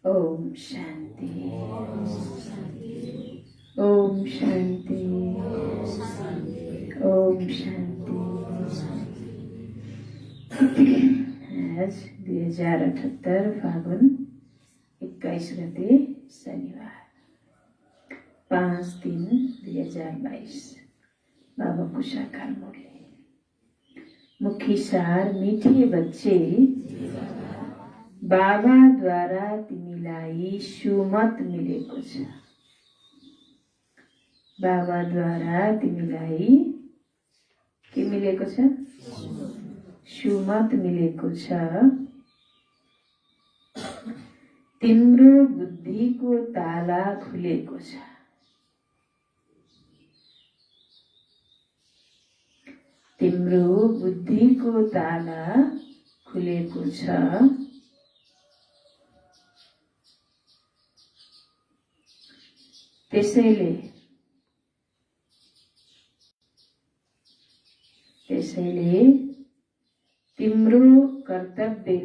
ओम शांति। ओम शांति। ओम शांति। आज 2078 फागुन 21 गते शनिबार 5/3/2022। बाबाको साकार मुरली। मुख्य सार, मीठे बच्चे, बाबाद्वारा तिमीलाई सुमत मिलेको छ। बाबाद्वारा तिमीलाई के मिलेको छ? सुमत मिलेको छ। तिम्रो बुद्धिको ताला खुलेको छ। तिम्रो बुद्धिको ताला खुलेको छ। त्यसैले तिम्रो कर्तव्य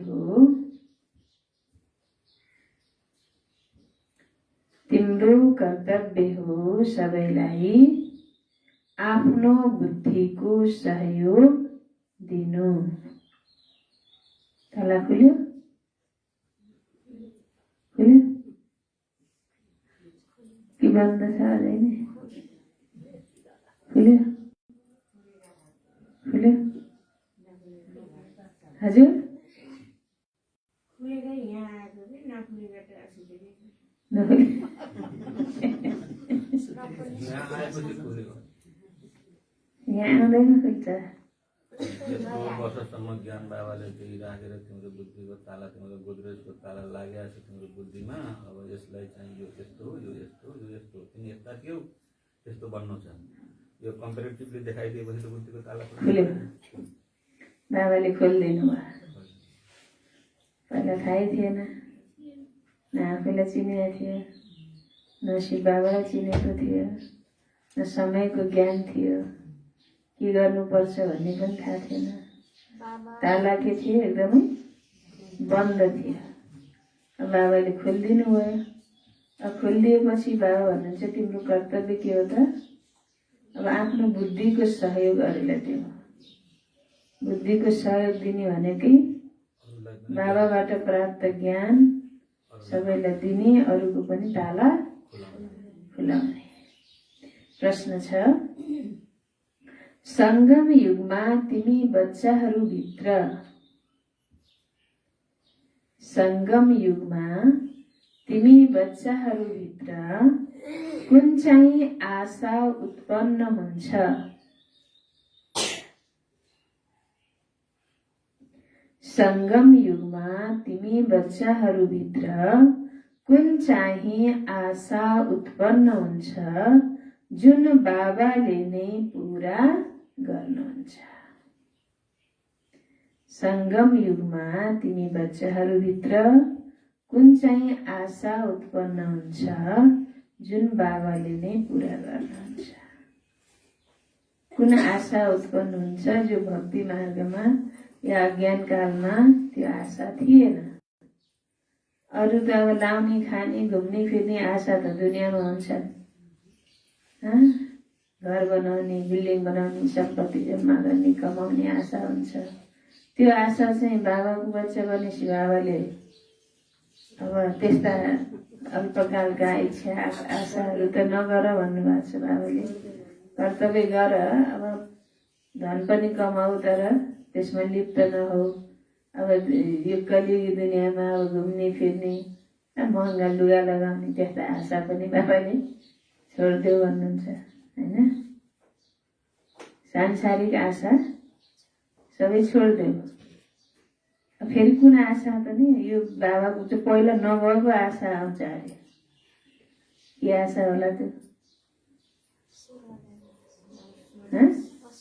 हो सबैलाई आफ्नो बुद्धिको सहयोग दिनु। ताला खुल्यो? खुल्यो कि बन्द छ अझै नै? खुल्यो? खुल्यो? हजुर? यहाँ आउँदैन खुल्छ। वर्षसम्म ज्ञान बाबाले त्यही राखेर तिम्रो बुद्धिको ताला, तिम्रो गोद्रेजको ताला लागेको छ तिम्रो बुद्धिमा। अब यसलाई चाहिँ यो यस्तो हो, यो यस्तो हो, यो यस्तो हो, तिमी यस्ता थियौ, त्यस्तो बन्नु छ। यो कम्पेरिटिभली देखाइदिएपछि त बुद्धिको ताला खुल्यो। बाबाले खोलिदिनु भयो। पहिला थाहै थिएन, न आफैलाई चिनेको थियो, न शिव बाबालाई चिनेको थियो, न समयको ज्ञान थियो, के गर्नुपर्छ भन्ने पनि थाहा थिएन। ताला के थियो? एकदमै बन्द थियो। अब बाबाले खोलिदिनु भयो। अब खोलिदिएपछि बाबा भन्नुहुन्छ तिम्रो कर्तव्य के हो त? अब आफ्नो बुद्धिको सहयोग अरूलाई दिनु। बुद्धिको सहयोग दिने भनेकै बाबाबाट प्राप्त ज्ञान सबैलाई दिने, अरूको पनि ताला खुलाउने। प्रश्न छ, संगम युगमा तिमी बच्चाहरूभित्र कुन चाहिँ आशा उत्पन्न हुन्छ? संगम युगमा तिमी बच्चाहरूभित्र कुन चाहिँ आशा उत्पन्न हुन्छ जुन बाबाले नै पूरा गर्नुहुन्छ? संगम युगमा तिमी बच्चाहरूभित्र कुन चाहिँ आशा उत्पन्न हुन्छ जुन बाबाले नै पूरा गर्नुहुन्छ? कुन आशा उत्पन्न हुन्छ जो भक्ति मार्गमा या अज्ञान कालमा त्यो आशा थिएन? अरू त अब लाउने, खाने, घुम्ने फिर्ने आशा त दुनियाँमा हुन्छन्। घर बनाउने, बिल्डिङ बनाउने, सम्पत्ति जम्मा गर्ने, कमाउने आशा हुन्छ। त्यो आशा चाहिँ बाबाको बच्चा बनेपछि बाबाले अब त्यस्ता अल्पकालका इच्छा आशाहरू त नगर भन्नुभएको छ बाबाले। कर्तव्य गर, अब धन पनि कमाऊ तर त्यसमा लिप्त नहो। अब यो कलियुगी दुनियाँमा अब घुम्ने फिर्ने, महँगा लुगा लगाउने त्यस्ता आशा पनि बाबाले छोडिदेऊ भन्नुहुन्छ, होइन? सांसारिक आशा सबै छोडिदेऊ। फेरि कुन आशा पनि? यो बाबाको चाहिँ पहिला नभएको आशा आउँछ अरे। के आशा होला त्यो?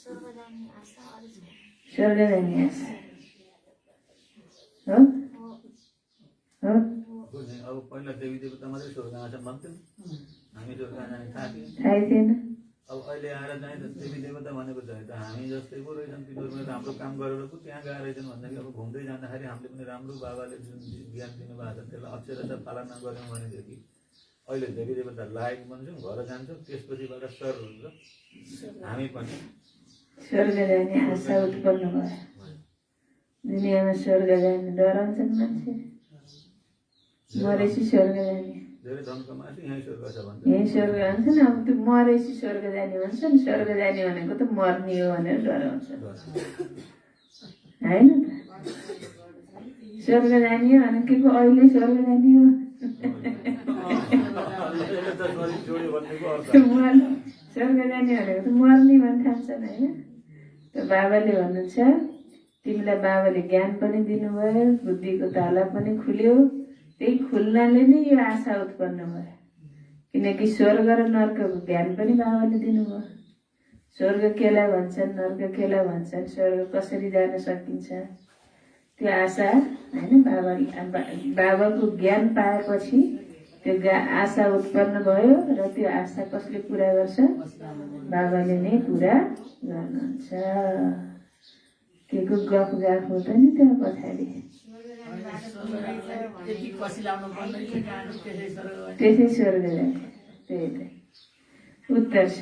स्वर्ग जाने आशा हो? अब पहिला देवी देवता मात्रै स्वर्ग आशा मान्थ्यौँ, हामी स्वर्ग जाने थाहा थिएन। अब अहिले आएर चाहिँ देवी देवता भनेको चाहिँ त हामी जस्तै पो रहेछन्, तिनीहरू पनि राम्रो काम गरेर पो त्यहाँ गएर रहेछन् भन्दाखेरि अब घुम्दै जाँदाखेरि हामीले पनि राम्रो बाबाले जुन ज्ञान दिनुभएको छ त्यसलाई अक्षरशः पालना गऱ्यौँ भनेदेखि अहिले देवी देवता लायक बन्छौँ, घर जान्छौँ, त्यसपछिबाट स्वर्ग हुन्छ। हामी पनि स्वर्ग जाने आशा उत्पन्न भयो। दुनियाँमा स्वर्ग जाने डराउँछन् मान्छे, मरेपछि स्वर्ग जाने, धेरै धन कमाएपछि यहीँ स्वर्ग छ भन्छ, यहीँ स्वर्ग भन्छन्। अब त्यो मरेपछि स्वर्ग जाने भन्छन्, स्वर्ग जाने भनेको त मर्ने हो भनेर डराउँछ होइन त। स्वर्ग जाने हो भने के को अहिले स्वर्ग जाने हो स्वर्ग जाने भनेको त मर्ने भन्न ठान्छन् होइन। त बाबाले भन्नुहुन्छ तिमीलाई बाबाले ज्ञान पनि दिनुभयो, बुद्धिको ताला पनि खुल्यो, त्यही खुल्नाले नै यो आशा उत्पन्न भयो। किनकि स्वर्ग र नर्कको ज्ञान पनि बाबाले दिनुभयो। स्वर्ग केलाई भन्छन्, नर्क केलाई भन्छन्, स्वर्ग कसरी जान सकिन्छ, त्यो आशा होइन बाबाको ज्ञान पाएपछि त्यो आशा उत्पन्न भयो र त्यो आशा कसले पुरा गर्छ, बाबाले नै पुरा गर्नुहुन्छ। के को गफ गाफ हुँदैन त्यहाँ पछाडि, त्यसै स्वर्ग जाने। त्यही त उत्तर छ,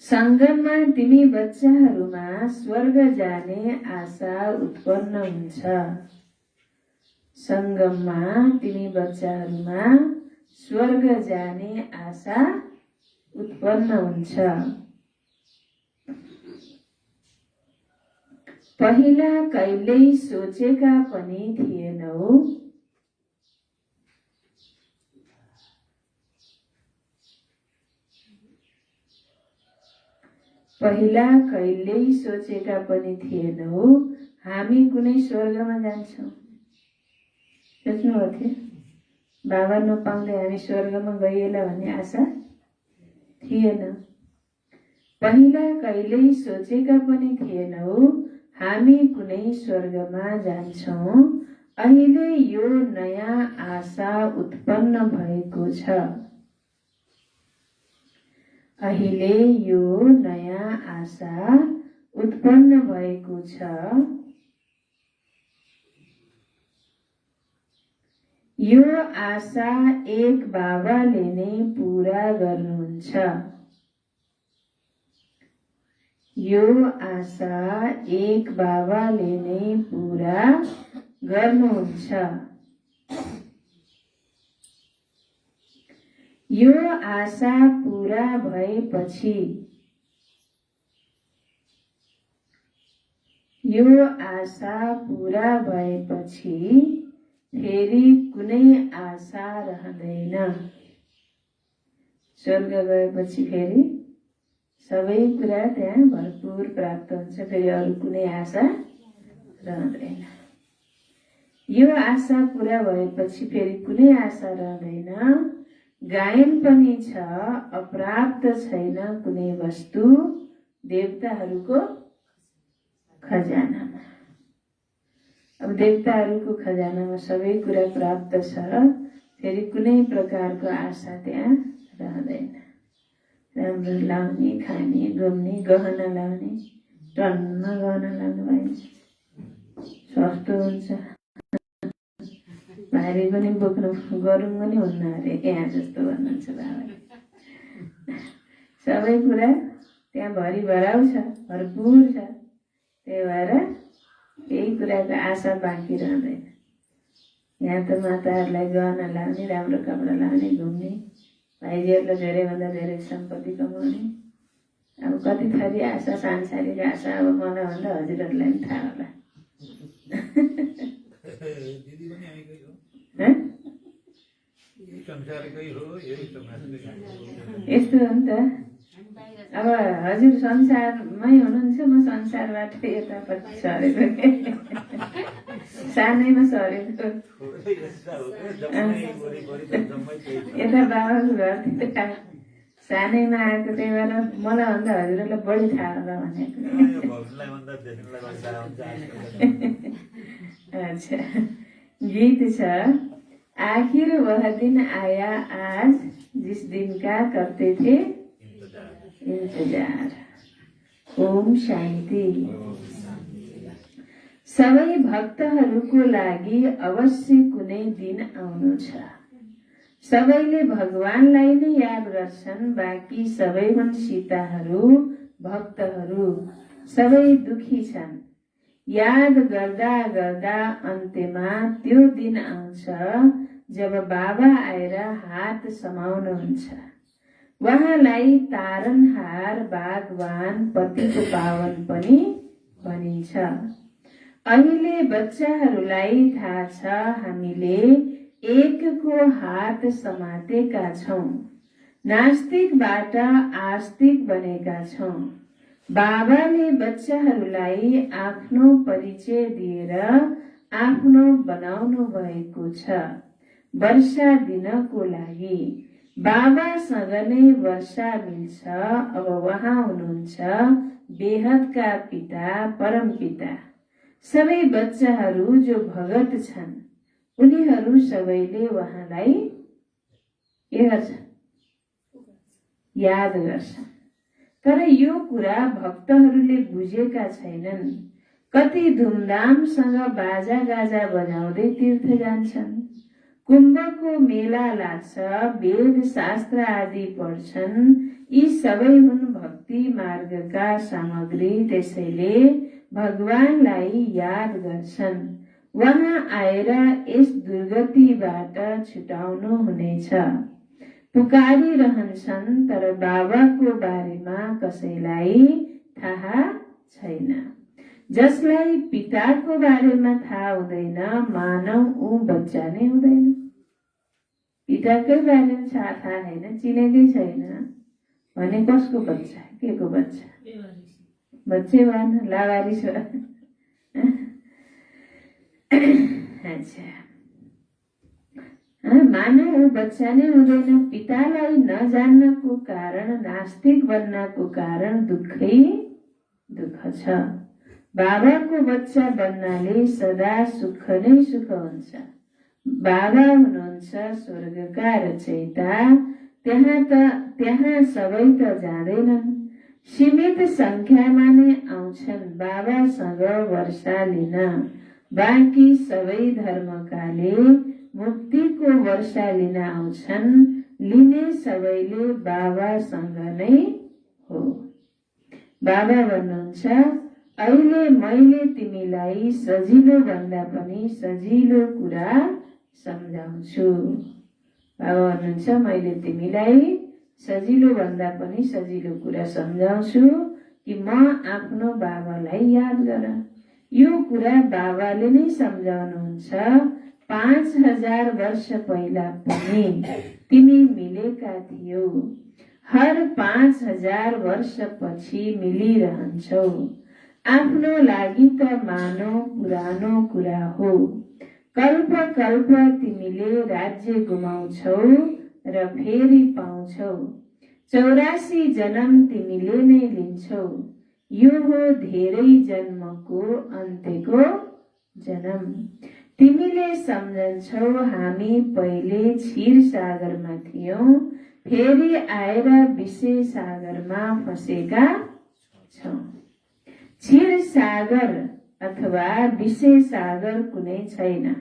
सङ्गममा तिमी बच्चाहरूमा स्वर्ग जाने आशा उत्पन्न हुन्छ। सङ्गममा तिमी बच्चाहरूमा स्वर्ग जाने आशा उत्पन्न हुन्छ। पहिला कहिल्यै सोचेका पनि थिएनौ, पहिला कहिल्यै सोचेका पनि थिएनौ हामी कुनै स्वर्गमा जान्छौँ। सोच्नुभएको थियो बाबा नपाउँदै हामी स्वर्गमा गइएला भन्ने आशा थिएन। पहिला कहिल्यै सोचेका पनि थिएनौ हामी कुनै स्वर्गमा जान्छौँ। अहिले यो नयाँ आशा उत्पन्न भएको छ। अहिले यो नयाँ आशा उत्पन्न भएको छ। यो आशा एक बाबाले नै पूरा गर्नुहुन्छ। यो आशा एक बाबाले नै पूरा गर्नुहुन्छ। यो आशा पूरा भएपछि, यो आशा पूरा भएपछि फेरि कुनै आशा रहँदैन। स्वर्ग गएपछि फेरि सबै कुरा त्यहाँ भरपूर प्राप्त हुन्छ, फेरि अरू कुनै आशा रहँदैन। यो आशा पूरा भएपछि फेरि कुनै आशा रहँदैन। गायन पनि छ, अप्राप्त छैन कुनै वस्तु देवताहरूको खजानामा। अब देवताहरूको खजानामा सबै कुरा प्राप्त छ, फेरि कुनै प्रकारको आशा त्यहाँ रहँदैन। राम्रो लाउने, खाने, घुम्ने, गहना लाउने, टन्न गहना लानु पाइन्छ, सस्तो हुन्छ, भारी पनि बोक्नु गरौँ पनि हुन्न अरे यहाँ जस्तो भन्नुहुन्छ बाबाले। सबै कुरा त्यहाँ भरिभराउ छ, भरपूर छ। त्यही भएर केही कुराको आशा बाँकी रहँदैन। यहाँ त माताहरूलाई गहना लाउने, राम्रो कपडा लाउने, घुम्ने, भाइजीहरूलाई धेरैभन्दा धेरै सम्पत्ति कमाउने, अब कति थरी आशा, सांसारिक आशा अब मलाई भन्दा हजुरहरूलाई पनि थाहा होला। यस्तो हो नि त। अब हजुर संसारमै हुनुहुन्छ, म संसारबाट यतापट्टि सरेको, सानैमा सरेको। यता बाबाको घरतिर सानैमा आएको, त्यही भएर मलाई भन्दा हजुरहरूलाई बढी थाहा होला भनेको। अच्छा, गीत छ, आखिर वह दिन आया आज जिस दिन का करते थे इन्तजार। ओम शान्ति। सबै भक्तहरूको लागि अवश्य कुनै दिन आउनु छ। सबैले भगवानलाई नै याद गर्छन्, बाँकी सबै हुन् सीताहरू, भक्तहरू सबै दुखी छन्। याद गर्दा गर्दा अन्त्यमा त्यो दिन आउँछ जब बाबा आएर हात समाउनुहुन्छ। उहाँलाई तारनहार, बागवान, पतित पावन पनि भनिन्छ। अहिले बच्चाहरूलाई थाहा छ हामीले एकको हात समातेका छौं, नास्तिकबाट आस्तिक बनेका छौं। बाबाले बच्चाहरूलाई आफ्नो परिचय दिएर आफ्नो बनाउनु भएको छ वर्षा दिनको लागि। बाबासँग नै वर्षा मिल्छ। अब उहाँ हुनुहुन्छ बेहदका पिता, परम पिता। सबै बच्चाहरू जो भगत छन् उनीहरू सबैले उहाँलाई के गर्छन्? याद गर्छन्। तर यो कुरा भक्तहरूले बुझेका छैनन्। कति धुमधामसँग बाजा गाजा बजाउँदै तीर्थ जान्छन्, कुम्भको मेला लाग्छ, वेद शास्त्र आदि पढ्छन्। यी सबै हुन् भक्ति मार्गका सामग्री। त्यसैले भगवानलाई याद गर्छन्। उहाँ आएर यस दुर्गतिबाट छुटाउनु हुनेछ। पुकारिरहन्छन्, तर बाबाको बारेमा कसैलाई थाहा छैन। जसलाई पिताको बारेमा थाहा हुँदैन, मानव ऊ बच्चा नै हुँदैन। पिताकै बारेमा थाहा छैन, चिनेकै छैन भने कसको बच्चा, के को बच्चा? बच्चै भएन, लावारिस भयो। अच्छा, मानव ऊ बच्चा नै हुँदैन। पितालाई नजान्नको कारण, नास्तिक बन्नको कारण दुःखै दुःख छ। बाबाको बच्चा बन्नाले सदा सुख नै सुख हुन्छ। बाबा हुनुहुन्छ स्वर्गका रचयिता। त्यहाँ सबै त जाँदैनन्, सीमित संख्यामा नै आउँछन् बाबासँग वर्षा लिन। बाँकी सबै धर्मकाले मुक्तिको वर्षा लिन आउँछन्। लिने सबैले बाबासँग नै हो। बाबा भन्नुहुन्छ, अहिले मैले तिमीलाई सजिलो भन्दा पनि सजिलो कुरा सम्झाउँछु। बाबा भन्नुहुन्छ, मैले तिमीलाई सजिलो भन्दा पनि सजिलो कुरा सम्झाउँछु कि म आफ्नो बाबालाई याद गर। यो कुरा बाबाले नै सम्झाउनुहुन्छ। 5000 वर्ष पहिला पनि तिमी मिलेका थियौ, हर 5000 वर्षपछि मिलिरहन्छौ। आफ्नो लागि त मानव पुरानो कुरा हो। कल्प कल्प तिमीले राज्य गुमाउँछौ र फेरि पाउँछौ। 84 जन्म तिमीले नै लिन्छौ। यो हो धेरै जन्मको अन्त्यको जन्म। तिमीले सम्झन्छौ हामी पहिले क्षीर सागरमा थियौं, फेरि आएर विषय सागरमा फसेका छौं। क्षीर सागर अथवा विषय सागर कुनै छैन।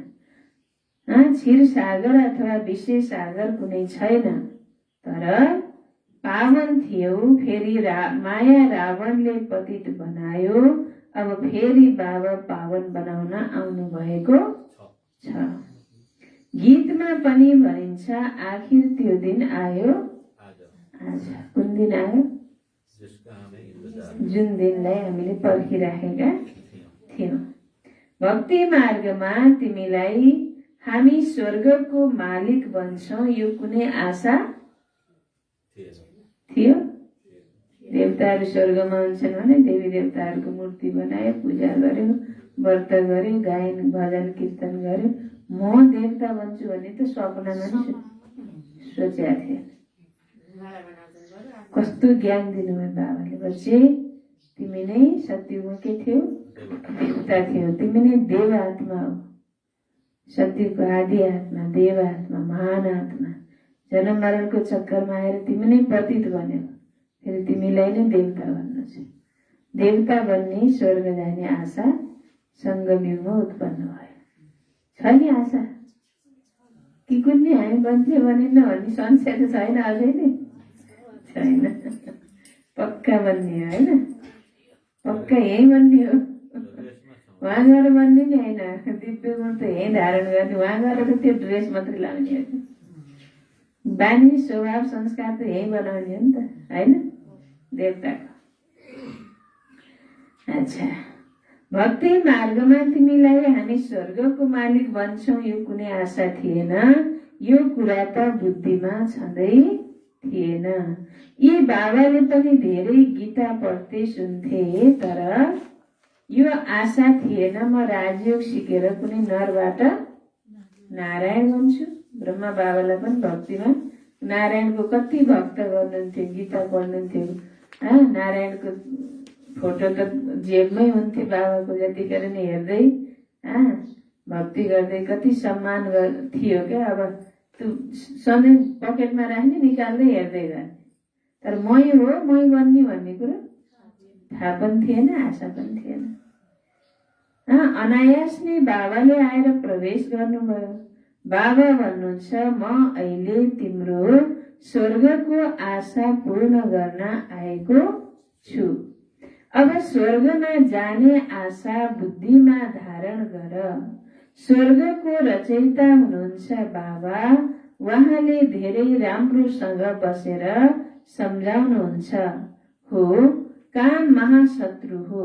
क्षीर सागर अथवा विषय सागर कुनै छैन। तर पावन थियौ, फेरि माया रावणले पतित बनायो। अब फेरि बाबा पावन बनाउन आउनु भएको छ। गीतमा पनि भनिन्छ, आखिर त्यो दिन आयो आज। कुन दिन आयो? जुन दिनलाई हामीले पर्खिराखेका थियौं। भक्ति मार्गमा तिमीलाई हामी स्वर्गको मालिक बन्छौं, यो कुनै आशा थियो? देवताहरू स्वर्गमा हुन्छन् भने देवी देवताहरूको मूर्ति बनायो, पूजा गर्यो, व्रत गर्यो, गायन भजन कीर्तन गर्यो। म देवता बन्छु भने त स्वप्नमा नि सोचेका थिए। कस्तो ज्ञान दिनुभयो बाबाले। बच्चे, तिमी नै सत्यमा के थियौ? देवता थियौ। तिमी नै देव आत्मा हो, सत्यको आदि आत्मा, देव आत्मा, महान आत्मा। जन्म मरणको चक्करमा आएर तिमी नै पतित बन्यौ, फेरि तिमीलाई नै देवता बन्नु छ। देवता बन्ने, स्वर्ग जाने आशा सङ्गम युगमा उत्पन्न भयो। छ नि आशा कि कुनै हामी बन्छे बनिन्न भन्ने संशय त छैन, अझै नै छैन। पक्का बन्ने हो होइन, पक्का यही बन्ने हो। वहाँ गएर बन्ने नि होइन, दिव्य गुण त यहीँ धारण गर्ने। वहाँ गएर त त्यो ड्रेस मात्रै लाउने हो, बानी स्वभाव संस्कार त यहीँ बनाउने हो नि त होइन, देवताको। अच्छा, भक्ति मार्गमा तिमीलाई हामी स्वर्गको मालिक बन्छौँ यो कुनै आशा थिएन। यो कुरा त बुद्धिमा छँदै थिएन। यी बाबाले पनि धेरै गीता पढ्थे सुन्थे, तर यो आशा थिएन म राजयोग सिकेर कुनै नरबाट नारायण बन्छु। ब्रह्मा बाबालाई पनि भक्तिमा नारायणको कति भक्त गर्नुहुन्थ्यो, गीता पढ्नुहुन्थ्यो। नारायणको फोटो त जेबमै हुन्थ्यो बाबाको, जतिखेर नि हेर्दै भक्ति गर्दै कति सम्मान थियो क्या। अब त्यो सधैँ पकेटमा राख्ने, निकाल्दै हेर्दै गर्ने। तर मै हो, मै बन्ने भन्ने कुरो थाहा पनि थिएन, आशा पनि थिएन। अनायास नै बाबाले आएर प्रवेश गर्नुभयो। बाबा भन्नुहुन्छ म अहिले तिम्रो स्वर्गको आशा पूर्ण गर्न आएको छु। अब स्वर्गमा जाने आशा बुद्धिमा धारण गर। स्वर्गको रचयिता हुनुहुन्छ बाबा। उहाँले धेरै राम्रोसँग बसेर सम्झाउनुहुन्छ। हो, काम महाशत्रु हो,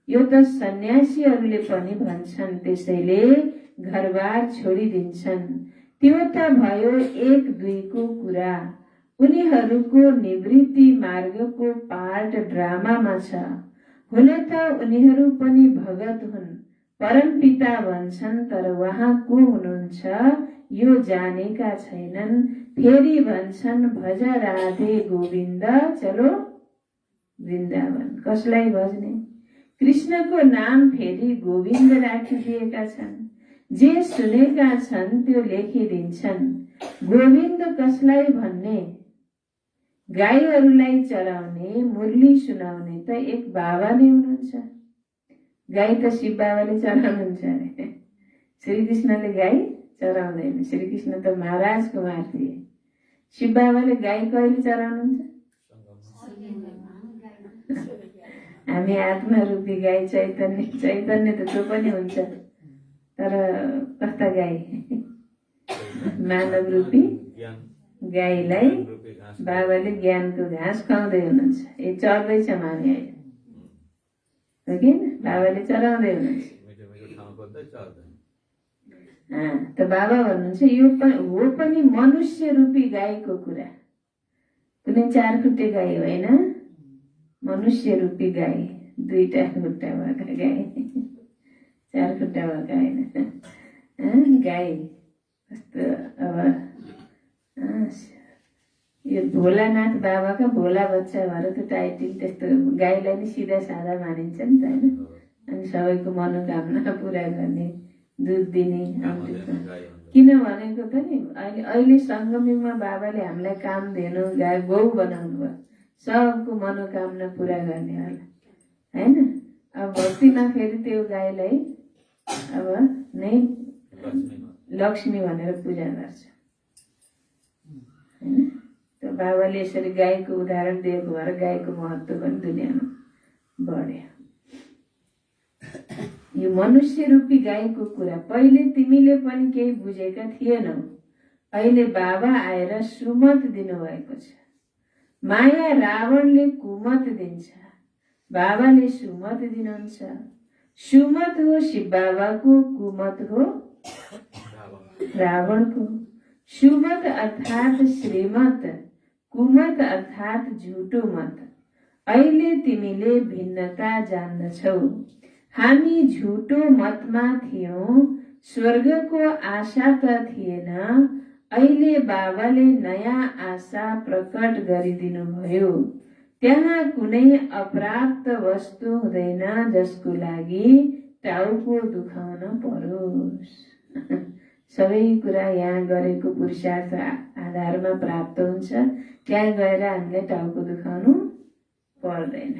यो त सन्यासीहरूले पनि भन्छन्, त्यसैले घरबार छोडिदिन्छन्। त्यो त भयो 1-2 कुरा। उनीहरूको निवृत्ति मार्गको पार्ट ड्रामामा छ। हुन त उनीहरू पनि भगत हुन्, परमपिता भन्छन्, तर उहाँ को हुनुहुन्छ यो जानेका छैनन्। फेरि भन्छन् भज राधे गोविन्द, चलो वृन्दावन। कसलाई भज्ने? कृष्णको नाम फेरि गोविन्द राखिदिएका छन्। जे सुनेका छन् त्यो लेखिदिन्छन्। गोविन्द कसलाई भन्ने? गाईहरूलाई चराउने, मुरली सुनाउने त एक बाबा नै हुनुहुन्छ। गाई त शिव बाबाले चराउनुहुन्छ अरे। श्रीकृष्णले गाई चराउँदैन। श्रीकृष्ण त महाराज कुमार थिए। शिव बाबाले गाई कहिले चराउनुहुन्छ? हामी आत्मा रूपी गाई, चैतन्य त त्यो पनि हुन्छ, तर कस्ता गाई? मानव रूपी गाईलाई बाबाले ज्ञानको घाँस खुवाउँदै हुनुहुन्छ। ए चढ्दैछ माने अहिले, हो कि बाबाले चराउँदै हुनुहुन्छ। त बाबा भन्नुहुन्छ यो हो पनि मनुष्य रूपी गाईको कुरा, कुनै 4 खुट्टे गाई होइन, मनुष्य रूपी गाई, 2टा खुट्टा भएका गाई, 4 खुट्टा भएका होइन। गाई कस्तो अब यो भोलानाथ बाबाका भोला बच्चा भएर त्यो टाइटल त्यस्तो। गाईलाई नि सिधा साधा मानिन्छ नि त होइन। अनि सबैको मनोकामना पुरा गर्ने, दुध दिने। किन भनेको त नि अहिले सङ्गमयुगमा बाबाले हामीलाई काम दिनु, गाई गौ बनाउनु भयो, सबको मनोकामना पुरा गर्ने होला होइन। अब भक्तिमा फेरि त्यो गाईलाई अब नै लक्ष्मी भनेर पूजा गर्छ होइन। त्यो बाबाले यसरी गाईको उदाहरण दिएको भएर गाईको महत्त्व पनि दुनियाँमा बढ्यो। यो मनुष्य रूपी गाईको कुरा पहिले तिमीले पनि केही बुझेका थिएनौ। अहिले बाबा आएर सुमत दिनुभएको छ। माया रावणले कुमत दिन्छ, बाबाले सुमत दिनुहुन्छ। सुमत हो शिव बाबाको, कुमत हो रावणको। सुमत अर्थात श्रीमत, कुमत अर्थात झुटो मत। अहिले तिमीले भिन्नता जान्दछौ। हामी झुटो मतमा थियौं, स्वर्गको आशा त थिएन। अहिले बाबाले नयाँ आशा प्रकट गरिदिनु भयो। त्यहाँ कुनै अप्राप्त वस्तु हुँदैन जसको लागि टाउको दुखाउन परोस्। सबै कुरा यहाँ गरेको पुरुषार्थ आधारमा प्राप्त हुन्छ। त्यहाँ गएर हामीले टाउको दुखाउनु पर्दैन।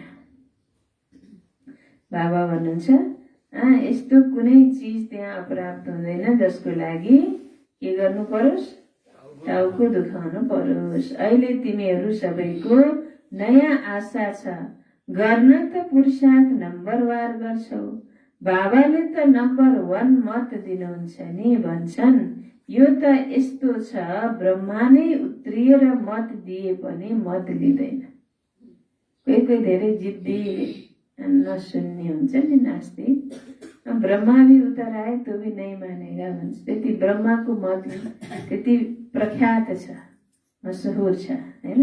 बाबा भन्नुहुन्छ यस्तो कुनै चिज त्यहाँ अप्राप्त हुँदैन जसको लागि के गर्नु परोस्, टाउको दुखाउनु परोस्। अहिले तिमीहरू सबैको नयाँ आशा छ, गर्न त पुरुषार्थ नम्बरवार गर्छौ। बाबाले त नम्बर 1 मत दिनुहुन्छ नि, भन्छन् यो त यस्तो छ ब्रह्मा नै उत्रिएर मत दिए पनि मत लिँदैन। कोही कोही धेरै जिद्दी नसुन्ने हुन्छ नि नास्तिक, ब्रह्मा भी उतर आए तो भी नहीं मानेगा भन्छ। त्यति ब्रह्माको मत त्यति प्रख्यात छ, मशहुर छ हैन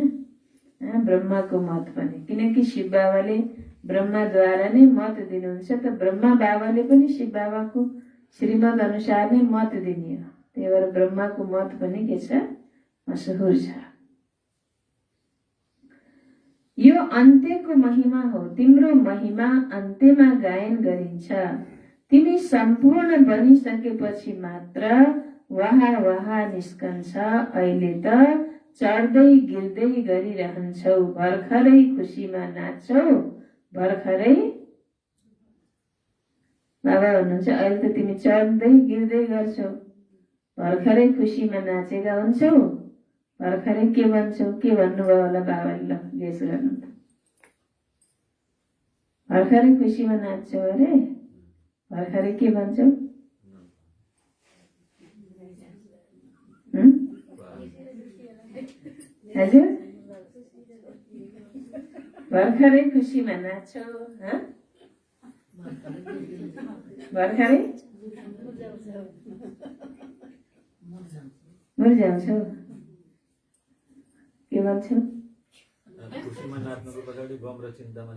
ब्रह्माको मत पनि। किनकि शिव बाबाले ब्रह्माद्वारा नै मत दिनुहुन्छ, त ब्रह्मा बाबाले पनि शिव बाबाको श्रीमत अनुसार नै मत दिने हो। त्यही भएर ब्रह्माको मत पनि के छ, मशहुर छ। यो अन्त्यको महिमा हो, तिम्रो महिमा अन्त्यमा गायन गरिन्छ। तिमी सम्पूर्ण बनिसकेपछि मात्र वाहा वाहा निस्कन्छ। अहिले त चढ्दै गिर्दै गरिरहन्छौ, भर्खरै खुसीमा नाच्छौ, भर्खरै। बाबा भन्नुहुन्छ अहिले त तिमी चढ्दै गिर्दै गर्छौ, भर्खरै खुसीमा नाचेका हुन्छौ, भर्खरै के भन्छौ? के भन्नुभयो होला बाबाले? ल गेस गर्नु त। भर्खरै खुसीमा नाच्छौ अरे, भर्खरै के भन्छौ? हजुर, भर्खरै खुसीमा नाच्छौ, भर्खरै मुर्झाउँछौ, के भन्छौ? खुसीमा नाच्नुको पछाडि गम र चिन्तामा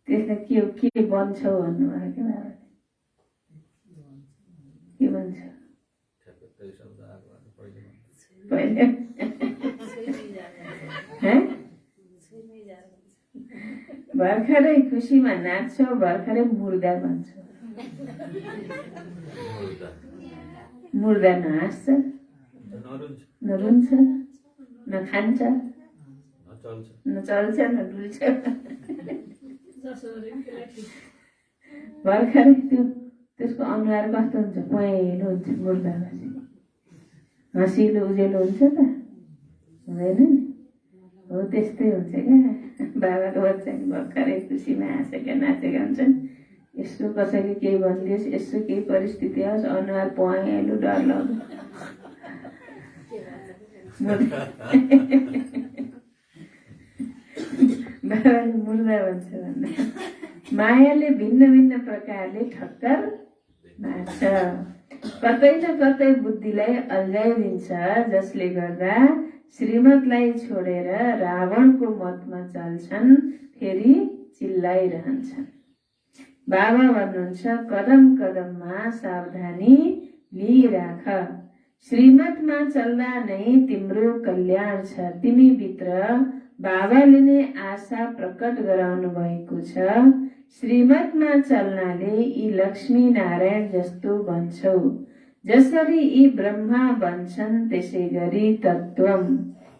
त्यसलाई के बन्छौ भन्नुभयो क्या बाबाले? के भन्छ पहिले? भर्खरै खुसीमा नाच्छौ, भर्खरै मुर्दा भन्छौ। मुर्दा नहाँस्छ, नरुन्छ, नखान्छ, नचल्छ, नडुल्छ। भर्खरै त्यसको अनुहार कस्तो हुन्छ? पहेँलो हुन्छ मुर्दामा। हँसिलो उजेलो हुन्छ त हुँदैन नि? हो त्यस्तै हुन्छ क्या। बाबाको बच्चा भर्खरै खुसीमा हाँसेका नाचेका हुन्छन्। यसो कसैले केही भनिदियोस्, यसो केही परिस्थिति आओस्, अनुहार पहेँलो डरलाग्दो। बाबाले मुर्दा भन्छ भन्दा मायाले भिन्न भिन्न प्रकारले ठक्कर मार्छ। कतै न कतै बुद्धिलाई अल्झाइदिन्छ, जसले गर्दा श्रीमतलाई छोडेर रावणको मतमा चल्छन्, फेरि चिल्लाइरहन्छन्। बाबा भन्नुहुन्छ कदम कदममा सावधानी लिइराख। श्रीमतमा चल्दा नै तिम्रो कल्याण छ। तिमी भित्र बाबाले नै आशा प्रकट गराउनु भएको छ। श्रीमतमा चल्नाले यी लक्ष्मी नारायण जस्तो बन्छौ। जसरी यी ब्रह्मा बन्छन् त्यसै गरी तत्त्वम।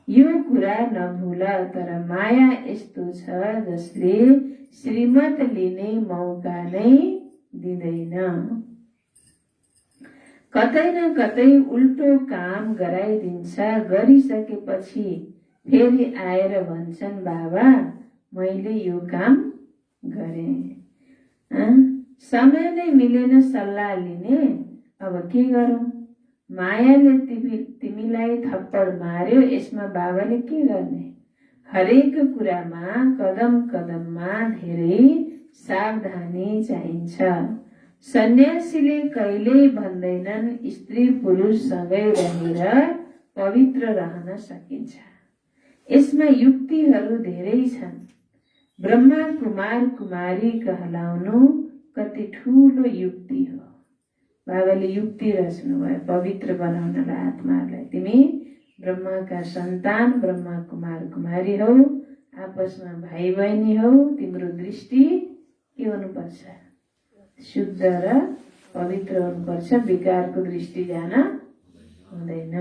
यो कुरा नभुल। तर माया यस्तो छ जसले श्रीमत लिने मौका नै दिँदैन। कतै न कतै उल्टो काम गराइदिन्छ। गरिसकेपछि फेरि आएर भन्छन् बाबा मैले यो काम गरे। समय नै मिलेन सल्लाह लिने, अब के गरौं? मायाले तिमीलाई थप्पड मार्यो, यसमा बाबाले के गर्ने? हरेक कुरामा कदम कदममा धेरै सावधानी चाहिन्छ। सन्यासीले कहिल्यै भन्दैनन् स्त्री पुरुष सँगै रहेर पवित्र रहन सकिन्छ। यसमा युक्तिहरू धेरै छन्। ब्रह्मा कुमार कुमारी कहलाउनु कति ठूलो युक्ति हो। बाबाले युक्ति रच्नु भयो पवित्र बनाउनलाई आत्माहरूलाई। तिमी ब्रह्माका सन्तान, ब्रह्मा कुमार कुमारी हौ, आपसमा भाइ बहिनी हौ। तिम्रो दृष्टि के हुनुपर्छ? शुद्ध र पवित्र हुनुपर्छ। विकारको दृष्टि जान हुँदैन।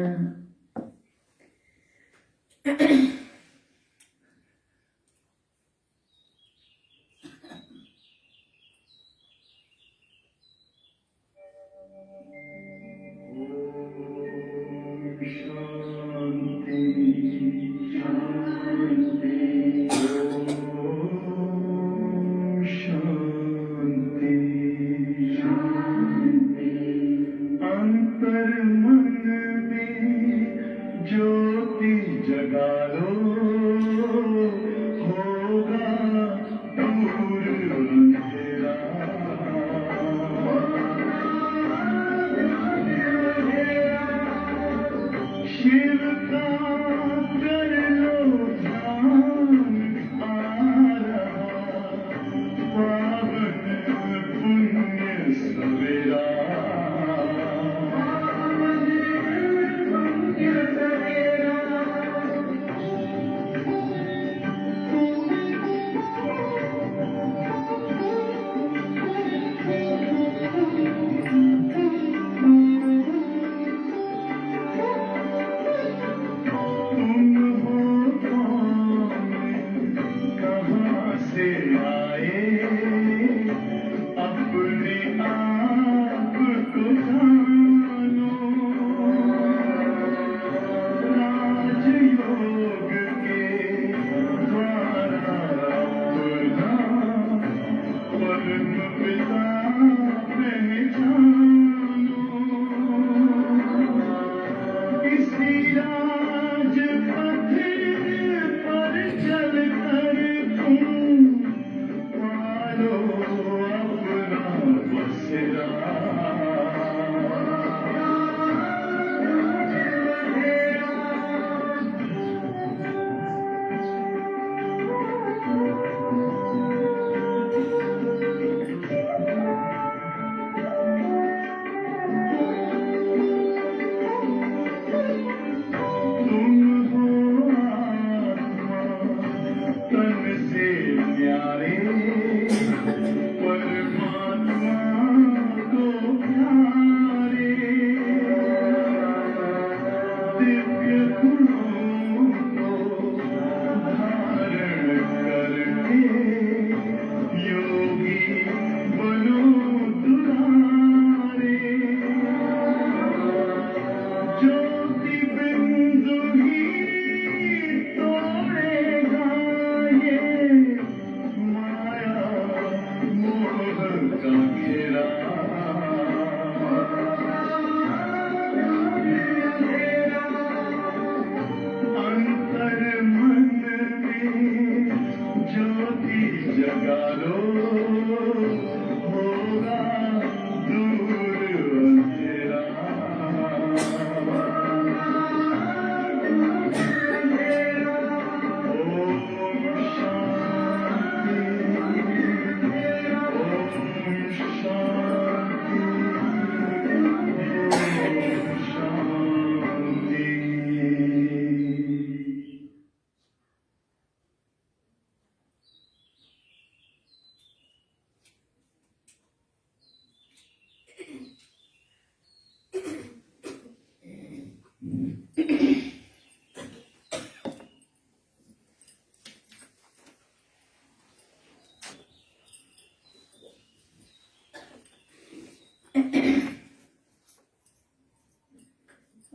अंतर मन में ज्योति जगा लो, होगा दूर अंधेरा। शिव का कर लो ध्यान, आ रहा पावन पुण्य सवेरा।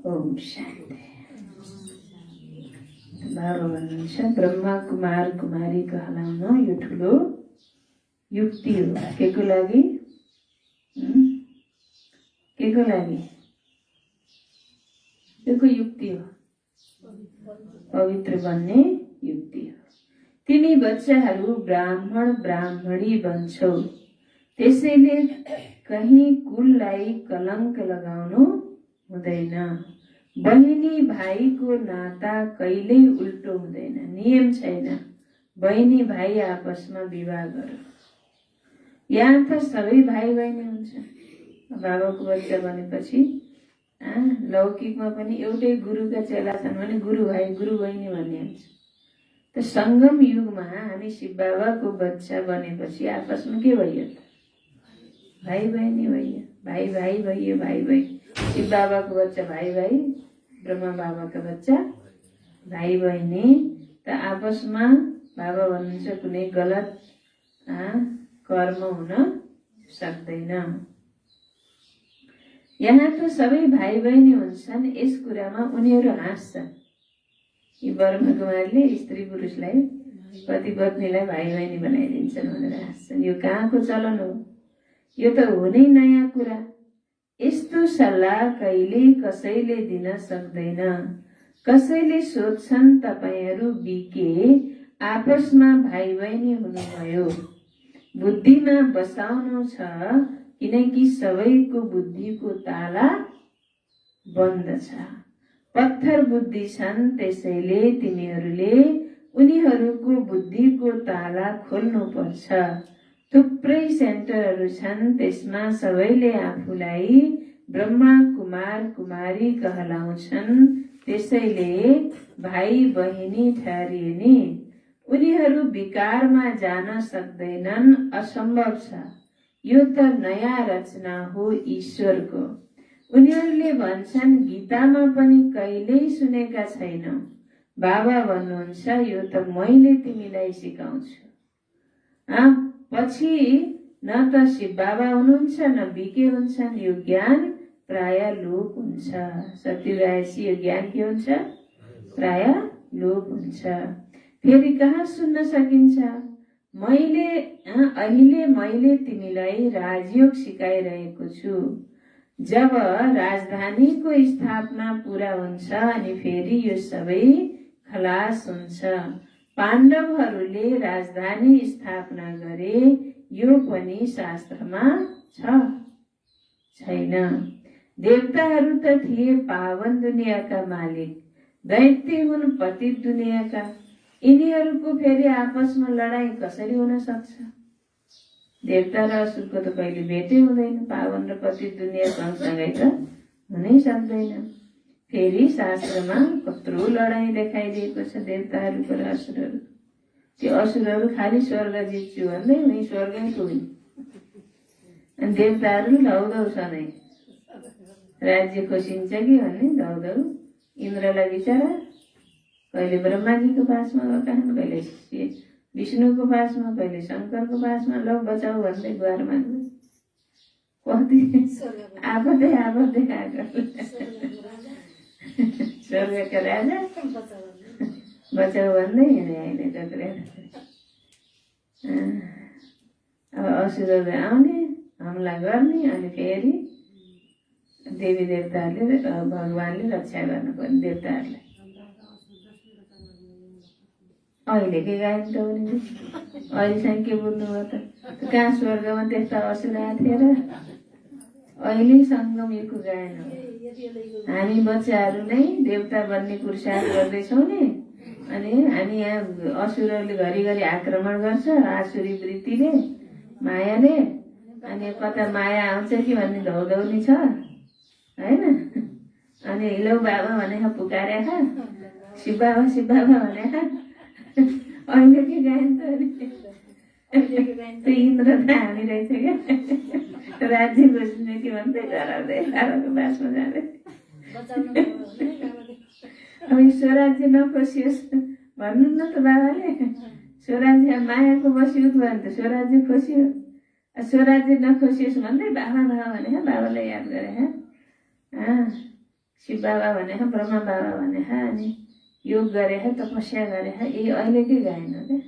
ओम शान्ति। बाबा भन्नुहुन्छ ब्रह्मा कुमार कुमारी कहलाउन यो ठुलो युक्ति हो। के को लागि? के को लागि? यो युक्ति हो, पवित्र बन्ने युक्ति हो। तिमी बच्चाहरू ब्राह्मण ब्राह्मणी बन्छौ, त्यसैले कहीं कुललाई कलंक लगाउनु हुँदैन। बहिनी भाइको नाता कहिल्यै उल्टो हुँदैन। नियम छैन बहिनी भाइ आपसमा विवाह गर। यहाँ त सबै भाइ बहिनी हुन्छ। बाबाको बच्चा भनेपछि लौकिकमा पनि एउटै गुरुका चेला छन् भने गुरु भाइ गुरु बहिनी भन्ने हुन्छ। त संगम युगमा हामी शिव बाबाको बच्चा बनेपछि आपसमा के भइयो त? भाइ बहिनी भइयो, भाइ भाइ भइयो, भाइ भाइ। शिव बाबाको बच्चा भाइ भाइ, ब्रह्मा बाबाका बच्चा भाइ बहिनी। त आपसमा बाबा भन्नुहुन्छ कुनै गलत कर्म हुन सक्दैन। यहाँ त सबै भाइ बहिनी हुन्छन्, यस कुरामा उनीहरू हाँस्छन्। यी ब्रह्मकुमारीले स्त्री पुरुषलाई पति पत्नीलाई भाइ बहिनी बनाइदिन्छन् भनेर हाँस्छन्। यो कहाँको चलन हो? यो त हो नै नयाँ कुरा। यस्तो सल्लाह कहिले कसैले दिन सक्दैन। कसैले सोध्छन् तपाईहरू बिके आपसमा भाइ बहिनी हुनुभयो। बुद्धिमा बसाउनु छ किनकि सबैको बुद्धिको ताला बन्द छ। पत्थर बुद्धि छन् त्यसैले तिमीहरूले उनीहरूको बुद्धिको ताला खोल्नु पर्छ। थुप्रै सेन्टरहरू छन् त्यसमा सबैले आफूलाई ब्रह्मा कुमार कुमारी कहलाउँछन् त्यसैले भाइ बहिनी ठहरिने। उनीहरू विकारमा जान सक्दैनन्, असम्भव छ। यो त नयाँ रचना हो ईश्वरको। उनीहरूले भन्छन् गीतामा पनि कहिल्यै सुनेका छैनौ। बाबा भन्नुहुन्छ यो त मैले तिमीलाई सिकाउँछु। पछि न त शिव बाबा हुनुहुन्छ न बिके हुन्छन्। यो ज्ञान प्राय लोप हुन्छ। सत्य आएपछि यो ज्ञान के हुन्छ? प्राय लोप हुन्छ। फेरि कहाँ सुन्न सकिन्छ? अहिले मैले तिमीलाई राजयोग सिकाइरहेको छु। जब राजधानीको स्थापना पूरा हुन्छ अनि फेरि यो सबै खलास हुन्छ। पाण्डवहरूले राजधानी स्थापना गरे, यो पनि शास्त्रमा छैन। देवताहरू त थिए पावन दुनियाँका मालिक, दैत्य हुन् पतित दुनियाँका। यिनीहरूको फेरि आपसमा लडाईँ कसरी हुन सक्छ? देवता र असुरको त कहिले भेटै हुँदैन। पावन र पतित दुनियाँ सँगसँगै त हुनै सक्दैन। फेरि शास्त्रमा कत्रो लडाईँ देखाइदिएको छ देवताहरूको र असुरहरू। त्यो असुरहरू खालि स्वर्ग जित्छु भन्दै उनी स्वर्गै पुग्ने, अनि देवताहरू धौधौ सधैँ राज्य खोसिन्छ कि भन्ने धौधौ। इन्द्रलाई बिचरा कहिले ब्रह्माजीको पासमा गएका छन्, कहिले विष्णुको पासमा, कहिले शङ्करको पासमा। ल बचाऊ भन्दै गुहार माग्दै कति आपदै आएको। स्वर्गका राजा बचाऊ भन्दै हिँडे टक्रेर। अब असुरहरू आउने, हमला गर्ने, अनि फेरि देवी देवताहरूले भगवानले रक्षा गर्नुपर्ने देवताहरूलाई। अहिलेकै गायन त हुने। अहिलेसम्म के बुझ्नुभयो त? कहाँ स्वर्गमा त्यस्ता असुर आएको थिए र? अहिले सङ्गम युगको गायन हो। हामी बच्चाहरू नै देवता बन्ने पुरुषार्थ गर्दैछौँ नि, अनि हामी यहाँ असुरहरूले घरिघरि आक्रमण गर्छ आसुरी वृत्तिले, मायाले। अनि कता माया आउँछ कि भन्ने धौधौनी छ होइन। अनि हिलो बाबा भनेर पुकारेका, शिव बाबा भनेका। अहिले के गायन त त्यो इन्द्र त हामी रहेछ क्या, राज्य खोज्ने कि भन्दै डराउँदै बाबाको बासमा जाँदै। अब स्वराज्य नखोसियोस् भन्नु न त बाबाले। स्वराज्य मायाको बसियो भयो भने त स्वराज्य खोसियो। स्वराज्य नखोसियोस् भन्दै बाबा भने बाबालाई याद गरे। शिव बाबा भने, ब्रह्मा बाबा भने, अनि योग गरे, तपस्या गरे। यही अहिलेकै गायन हो क्या।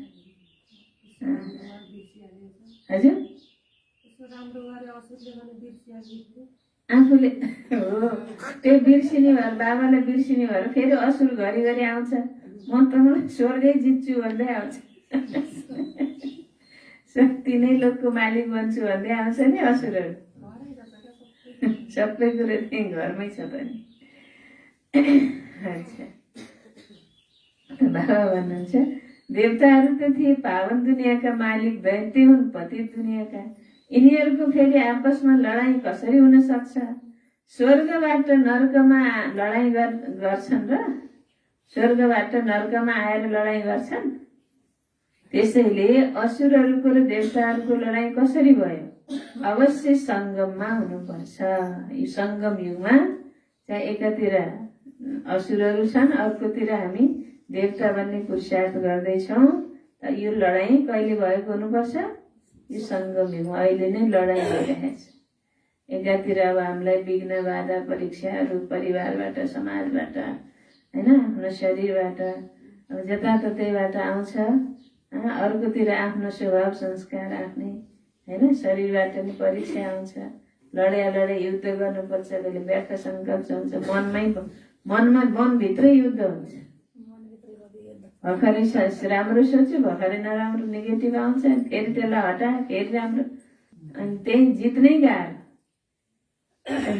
हजुर आफूले हो त्यो बिर्सिने भएर, बाबालाई बिर्सिने भएर फेरि असुर घरिघरि आउँछ। म त स्वर्गै जित्छु भन्दै आउँछ। शक्ति नै लोकको मालिक बन्छु भन्दै आउँछ नि असुरहरू। सबै कुरो त्यही घरमै छ त नि। अच्छा, बाबा भन्नुहुन्छ देवताहरू त थिए पावन दुनियाँका मालिक, दैत्य हुन् पतित दुनियाँका। यिनीहरूको फेरि आपसमा लडाईँ कसरी हुन सक्छ? स्वर्गबाट नर्कमा लडाईँ गर्छन् र स्वर्गबाट नर्कमा आएर लडाईँ गर्छन्। त्यसैले असुरहरूको र देवताहरूको लडाईँ कसरी भयो? अवश्य सङ्गममा हुनुपर्छ। यो सङ्गम युगमा चाहिँ एकातिर असुरहरू छन्, अर्कोतिर हामी देवता बन्ने पुरुषार्थ गर्दैछौँ। यो लडाईँ कहिले भएको हुनुपर्छ? यो सङ्गम युगमा। अहिले नै लडाईँ भइरहेको छ। एकातिर अब हामीलाई विघ्न बाधा परीक्षाहरू परिवारबाट, समाजबाट, होइन, आफ्नो शरीरबाट, अब जताततैबाट आउँछ। अर्कोतिर आफ्नो स्वभाव संस्कार आफ्नै, होइन, शरीरबाट नि परीक्षा आउँछ। लडे युद्ध गर्नुपर्छ, कहिले व्यर्थ सङ्कल्प हुन्छ, मनमा मनभित्रै युद्ध हुन्छ। भर्खरै राम्रो सोच्यो, भर्खरै नराम्रो नेगेटिभ आउँछ, फेरि त्यसलाई हटायो, फेरि राम्रो, अनि त्यही जित्नै गाह्रो।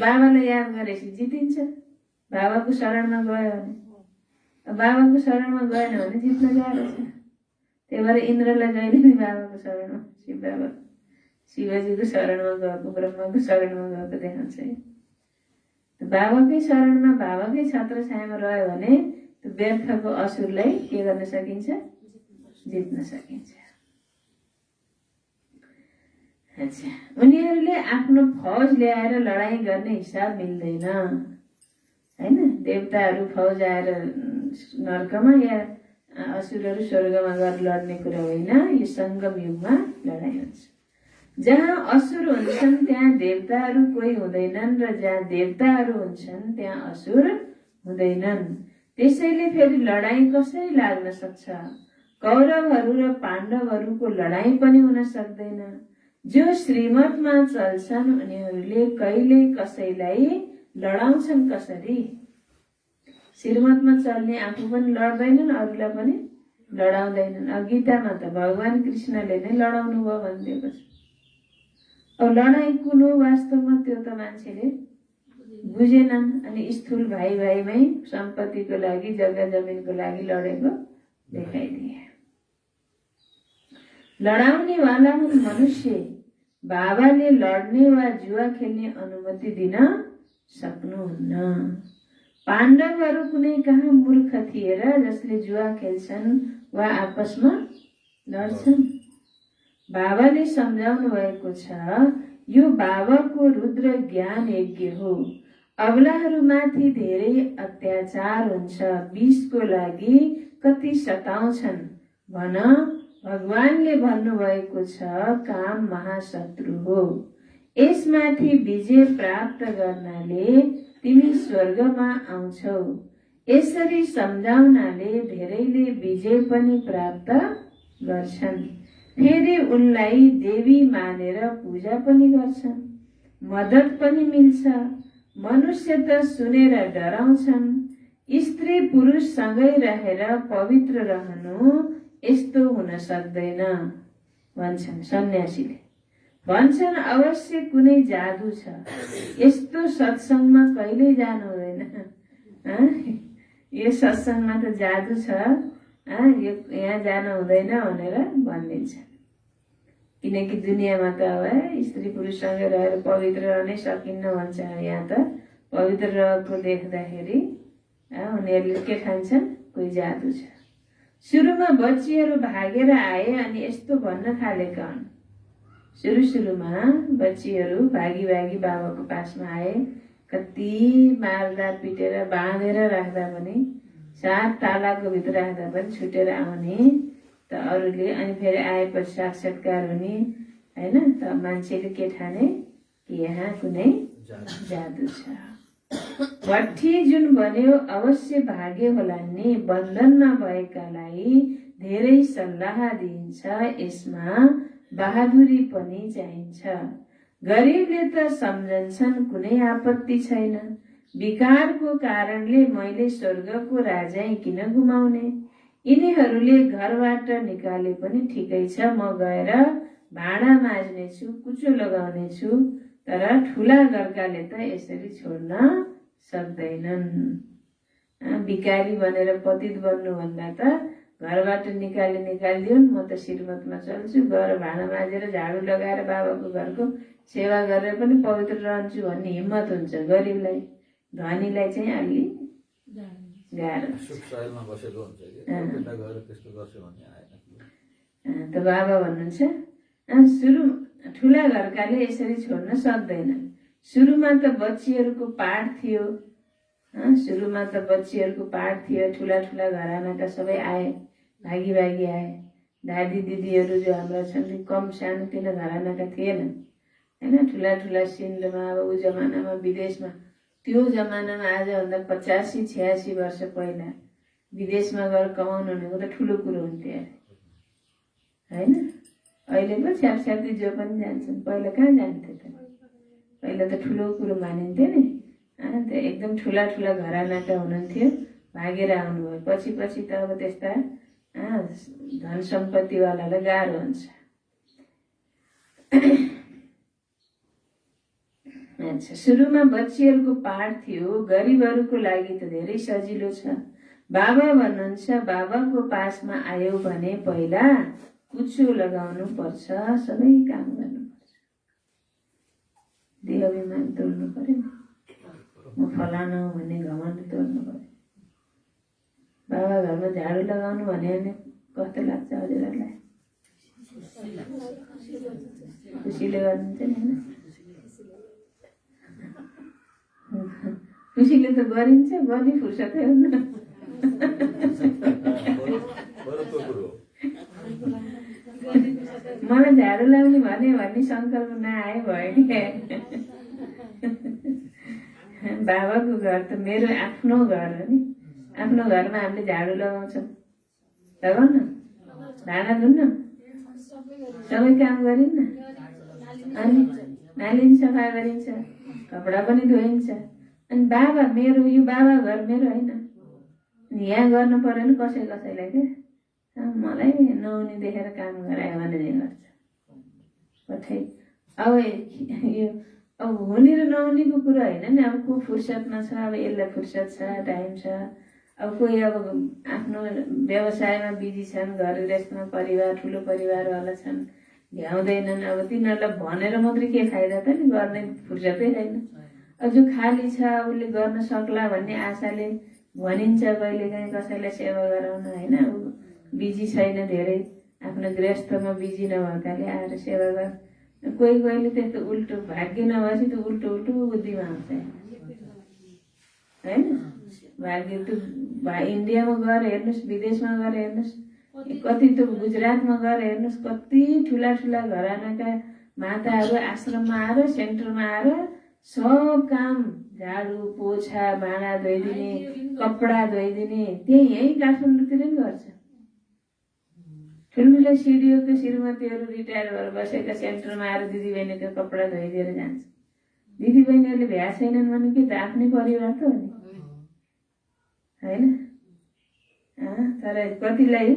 बाबालाई याद गरेपछि जितिन्छ, बाबाको शरणमा गयो भने। बाबाको शरणमा गएन भने जित्न गाह्रो छ। त्यही भएर इन्द्रलाई जहिले नि बाबाको शरणमा, शिवजीको शरणमा गएको, ब्रह्माको शरणमा गएको देखाउँछ। बाबाकै शरणमा, बाबाकै छत्र छायामा रह्यो भने त्यो व्यर्थको असुरलाई के गर्न सकिन्छ? जित्न सकिन्छ। अच्छा, उनीहरूले आफ्नो फौज ल्याएर लडाईँ गर्ने हिसाब मिल्दैन हैन। देवताहरू फौज आएर नर्कमा या असुरहरू स्वर्गमा गएर लड्ने कुरा होइन। यो सङ्गम युगमा लडाईँ हुन्छ। जहाँ असुर हुन्छन् त्यहाँ देवताहरू कोही हुँदैनन्, र जहाँ देवताहरू हुन्छन् त्यहाँ असुर हुँदैनन्। त्यसैले फेरि लडाईँ कसरी लाग्न सक्छ? कौरवहरू र पाण्डवहरूको लडाईँ पनि हुन सक्दैन। जो श्रीमतमा चल्छन् उनीहरूले कहिले कसैलाई लडाउँछन् कसरी? श्रीमतमा चल्ने आफू पनि लड्दैनन्, अरूलाई पनि लडाउँदैनन्। अब गीतामा त भगवान कृष्णले नै लडाउनु भयो भनिदिएको छ। अब लडाईँ कुन हो वास्तवमा त्यो त मान्छेले बुझेनन्। अनि स्थूल भाइमै सम्पत्तिको लागि, जग्गा जमिनको लागि लडेको देखाइदिए। लडाउनेवाला हुन् मनुष्य। बाबाले लड्ने वा जुवा खेल्ने अनुमति दिन सक्नुहुन्न। पाण्डवहरू कुनै कहाँ मूर्ख थिए र जसले जुवा खेल्छन् वा आपसमा लड्छन्? बाबाले सम्झाउनु भएको छ, यो बाबाको रुद्र ज्ञान यज्ञ हो। अबलाहरूमाथि धेरै अत्याचार हुन्छ, विषको लागि कति सताउँछन्। भन, भगवानले भन्नुभएको छ, काम महाशत्रु हो। यसमाथि विजय प्राप्त गर्नाले तिमी स्वर्गमा आउँछौ। यसरी सम्झाउनाले धेरैले विजय पनि प्राप्त गर्छन्। फेरि उनलाई देवी मानेर पूजा पनि गर्छन्, मद्दत पनि मिल्छ। मनुष्य त सुनेर डराउँछन्। स्त्री पुरुष सँगै रहेर पवित्र रहनु यस्तो हुन सक्दैन भन्छन् सन्यासीले। भन्छन् अवश्य कुनै जादु छ, यस्तो सत्सङ्गमा कहिल्यै जानु हुँदैन। यो सत्सङ्गमा त जादु छ, यहाँ जानु हुँदैन भनेर भनिदिन्छ। किनकि दुनियाँमा त अब स्त्री पुरुषसँगै रहेर पवित्र रहनै सकिन्न भन्छ। यहाँ त पवित्र रहेको देख्दाखेरि उनीहरूले के ठान्छन्? कोही जादु छ। सुरुमा बच्चीहरू भागेर आए अनि यस्तो भन्न थालेका हुन्। सुरुमा बच्चीहरू भागी बाबाको पासमा आए। कति मार्दा पिटेर बाँधेर राख्दा पनि, 7 तालाको भित्र राख्दा पनि छुटेर आउने त अरूले। अनि फेरि आएपछि साक्षात्कार हुने हैन। त मान्छेले के ठाने कि यहाँ कुनै जादु छ। भट्टी जुन बन्यो अवश्य भागे होला नि। बन्धनमा भएकालाई धेरै सल्लाह दिइन्छ, यसमा बहादुरी पनि चाहिन्छ। गरिबले त सम्झन्छन् कुनै आपत्ति छैन। विकारको कारणले मैले स्वर्गको राजाई किन गुमाउने? यिनीहरूले घरबाट निकाले पनि ठिकै छ, म गएर भाँडा माझ्नेछु, कुचो लगाउनेछु। तर ठुला गर्काले त यसरी छोड्न सक्दैनन्। भिकारी बनेर पतित बन्नुभन्दा त घरबाट निकालिदिउन्, म त श्रीमतमा चल्छु, गएर भाँडा माझेर झाडु लगाएर बाबाको घरको सेवा गरेर पनि पवित्र रहन्छु भन्ने हिम्मत हुन्छ गरिबलाई। धनीलाई चाहिँ अलि गाह्रो त बाबा भन्नुहुन्छ सुरु ठुला घरकाले यसरी छोड्न सक्दैनन्। सुरुमा त बच्चीहरूको पाठ थियो, ठुला घरानाका सबै आए, भागी आए। दादी दिदीहरू जो हाम्रा छन् कम सानोतिनो घरानाका थिएनन् हैन। ठुला सिन्धमा अब ऊ जमानामा विदेशमा, त्यो जमानामा आजभन्दा 85-86 वर्ष पहिला विदेशमा गएर कमाउनु भनेको त ठुलो कुरो हुन्थ्यो हैन। अहिले पो छ्यापछ्याप्ती जो पनि जान्छन्, पहिला कहाँ जान्थे त पहिला त ठुलो कुरो मानिन्थ्यो नि। त्यो एकदम ठुला ठुला घरानाका हुनुहुन्थ्यो, भागेर आउनुभयो। पछि पछि त अब त्यस्ता धन सम्पत्तिवालालाई गाह्रो हुन्छ। अच्छा, सुरुमा बच्चीहरूको पाठ थियो, गरिबहरूको लागि त धेरै सजिलो छ। बाबा भन्नुहुन्छ बाबाको पासमा आयो भने पहिला कुचो लगाउनु पर्छ, सबै काम गर्नुपर्छ, देहाभिमान तोड्नु पर्यो नि, म फलाना हो भन्ने घमण्ड तोड्नु पर्यो। बाबा घरमा झाडु लगाउनु भने कस्तो लाग्छ हजुरहरूलाई? खुसीले गर्नुहुन्छ नि होइन? खुसीले त गरिन्छ, गर्ने फुर्सदै हुन्न। मलाई झाडु लगाउने भन्ने सङ्कल्प नआए भयो नि। बाबाको घर त मेरो आफ्नो घर हो नि। आफ्नो घरमा हामीले झाडु लगाउँछौँ, लगाउन, भाँडा धुन्न, सबै काम गरिन्न, अनि नाली सफा गरिन्छ, कपडा पनि धोइन्छ। अनि बाबा मेरो, यो बाबा घर मेरो होइन, यहाँ गर्नु पर्यो नि कसैलाई क्या, मलाई नहुने देखेर काम गरायो भने गर्छ पठाइ। अब यो अब हुने र नहुनेको कुरा होइन नि। अब को फुर्सदमा छ, अब यसलाई फुर्सद छ, टाइम छ। अब कोही अब आफ्नो व्यवसायमा बिजी छन्, घर गृहस्थमा परिवार, ठुलो परिवारवाला छन्, भ्याउँदैनन्। अब तिनीहरूलाई भनेर मात्रै के फाइदा त नि, गर्ने फुर्सदै छैन। अब जो खाली छ उसले गर्न सक्ला भन्ने आशाले भनिन्छ कहिलेकाहीँ कसैलाई सेवा गराउन होइन। अब बिजी छैन, धेरै आफ्नो गृहस्थमा बिजी नभएकाले आएर सेवा गर। कोहीले त्यस्तो उल्टो भाग्य नभएपछि त उल्टो बुद्धिमा आउँछ होइन। भाग्य त इन्डियामा गएर हेर्नुहोस्, विदेशमा गएर हेर्नुहोस्, कति त गुजरातमा गएर हेर्नुहोस्, कति ठुला ठुला घरानाका माताहरू आश्रममा आएर, सेन्टरमा आएर सब काम, झाडु पोछा, भाँडा धोइदिने, कपडा धोइदिने, त्यही यहीँ काठमाडौँतिर नि गर्छ। ठुल्ठुलो सिडिओको श्रीमतीहरू रिटायर भएर बसेका सेन्टरमा आएर दिदीबहिनीको कपडा धोइदिएर जान्छ। दिदीबहिनीहरूले भ्या छैनन् भने के त आफ्नै परिवार त हो नि होइन। तर कतिलाई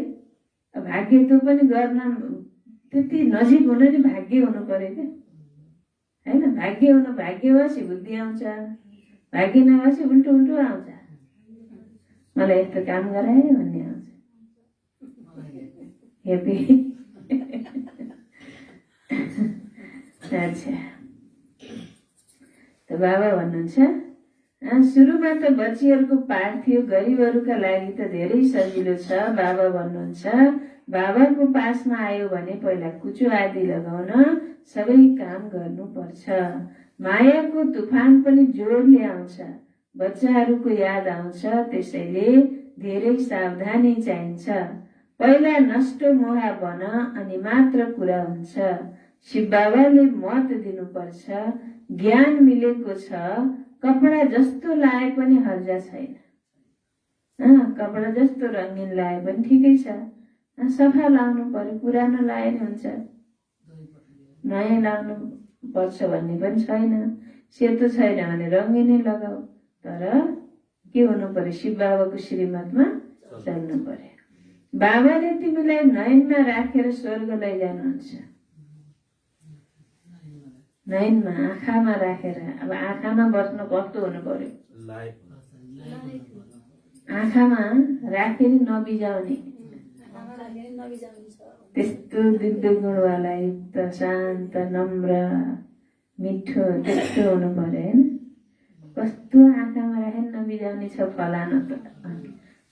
भाग्य त पनि गर्न त्यति नजिक हुन नि भाग्य हुनु पर्यो क्या होइन। भाग्य भएपछि बुद्धि आउँछ, भाग्य नभएपछि उल्टो आउँछ। मलाई यस्तो काम गरायो भन्ने आउँछ। हेपी। अच्छा, त बाबा भन्नुहुन्छ सुरुमा त बच्चीहरूको पाठ थियो, गरिबहरूका लागि त धेरै सजिलो छ। बाबा भन्नुहुन्छ बाबाको पासमा आयो भने पहिला कुचो आदि लगाउन, सबै काम गर्नुपर्छ। मायाको तुफान पनि जोडले आउँछ, बच्चाहरूको याद आउँछ, त्यसैले धेरै सावधानी चाहिन्छ। पहिला नष्ट मोहा बन, अनि मात्र कुरा हुन्छ। शिव बाबाले मत दिनुपर्छ, ज्ञान मिलेको छ, कपडा जस्तो लाए पनि हर्जा छैन। कपडा जस्तो रङ्गीन लाए पनि ठिकै छ, सफा लाउनु पर्यो, पुरानो लाए नि हुन्छ, नयाँ लाउनु पर्छ भन्ने पनि छैन। सेतो छैन भने रङ्गिनै लगाऊ, तर के हुनु पर्यो, शिव बाबाको श्रीमतमा चल्नु पर्यो। बाबाले तिमीलाई नयनमा राखेर स्वर्ग लैजानुहुन्छ। नयनमा, आँखामा राखेर। अब आँखामा बस्न कस्तो हुनु पर्यो, आँखामा राखेर नबिजाउने, त्यस्तो दिव्य गुणवाला, युक्त, शान्त, नम्र, मिठो, त्यस्तो हुनु पर्यो होइन। कस्तो आँखामा राखेर नबिजाउने छ फलाना त,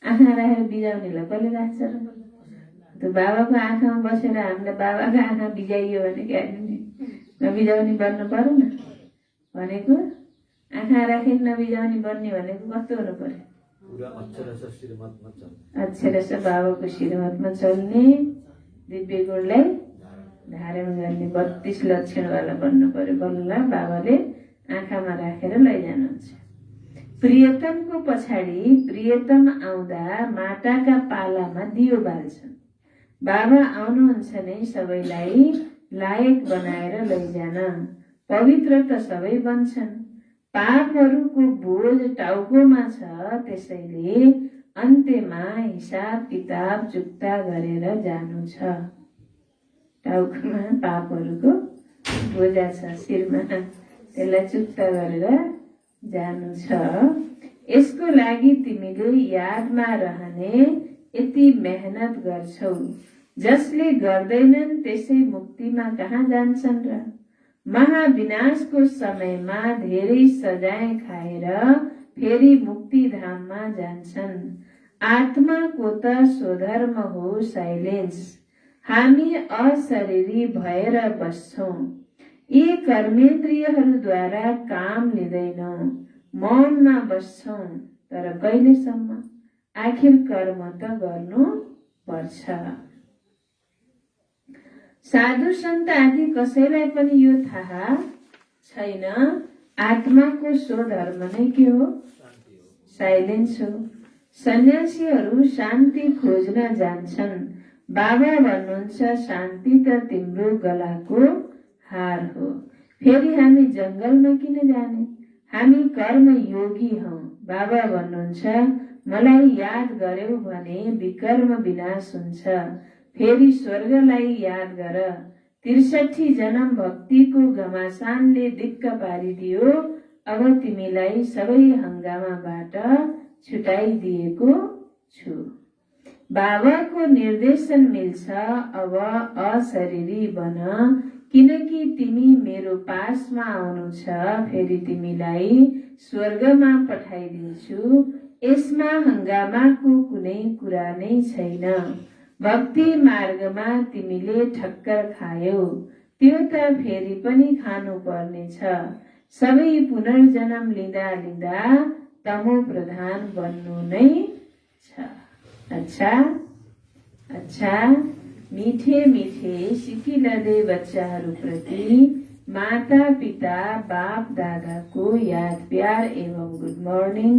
आँखा राखेर बिजाउनेलाई कसले राख्छ र? त्यो बाबाको आँखामा बसेर हामीलाई बाबाको आँखा बिजाइयो भने क्या नबिजाउने बन्नु पर्यो न भनेको। आँखा राखेर नबिजाउने बन्ने भनेको कस्तो हुनु पर्यो, अक्षरश बाबाको श्रीमतमा चल्ने, दिव्य गुणलाई धारण गर्ने 32 लक्षणवाला बन्नु पर्यो। बल्ल बाबाले आँखामा राखेर लैजानुहुन्छ। प्रियतमको पछाडि प्रियतम आउँदा माटाका पालामा दियो बाल्छन्। बाबा आउनुहुन्छ नै सबैलाई लायक बनाएर लैजान। पवित्र त सबै बन्छन्। पापहरूको बोझ टाउकोमा छ, त्यसैले अन्त्यमा हिसाब किताब चुक्ता गरेर जानु छ। टाउकोमा पापहरूको बोझा छ, शिरमा, त्यसलाई चुक्ता गरेर जानु छ। यसको लागि तिमीले यादमा रहने यति मेहनत गर्छौ। जसले गर्दैनन् त्यसै मुक्तिमा कहाँ जान्छन् र? महाविनाशको समयमा धेरै सजाय खाएर फेरि मुक्तिधाममा जान्छन्। आत्माको त स्वधर्म हो साइलेन्स। हामी अशरीरी भएर बस्छौं। यी कर्मेन्द्रियहरूद्वारा काम लिँदैनौ, मौनमा बस्छौं। तर कहिलेसम्म? आखिर कर्म त गर्नु पर्छ। साधु सन्त आदि कसैलाई पनि यो थाहा छैन, आत्माको स्वधर्म नै के हो? साइलेन्स हो। सन्यासीहरू शान्ति खोज्न जान्छन्। बाबा भन्नुहुन्छ शान्ति त तिम्रो गलाको हार हो। फेरि हामी जंगलमा किन जाने? हामी कर्म योगी हौं। बाबा भन्नुहुन्छ मलाई याद गर्यौ भने विकर्म विनाश हुन्छ। फेरि स्वर्गलाई याद गर। 63 जन्म भक्तिको घमासानले दिक्क पारिदियो। अब तिमीलाई सबै हंगामाबाट छुटाइदिएको छु। बाबाको निर्देशन मिल्छ, अब अशरीरी बन, किनकि तिमी मेरो पासमा आउनु छ। फेरि तिमीलाई स्वर्गमा पठाइदिन्छु। यसमा हंगामाको कुनै कुरा नै छैन। भक्ति मार्गमा तिमीले ठक्कर खायौ, त्यो त फेरि पनि खानु पर्नेछ। सबै पुनर्जन्म लिँदा लिँदा तमो प्रधान बन्नु नै छ। अच्छा, मीठे मीठे सिकिलदे बच्चाहरूप्रति माता पिता बाप दादाको याद प्यार एवं गुड मर्निङ।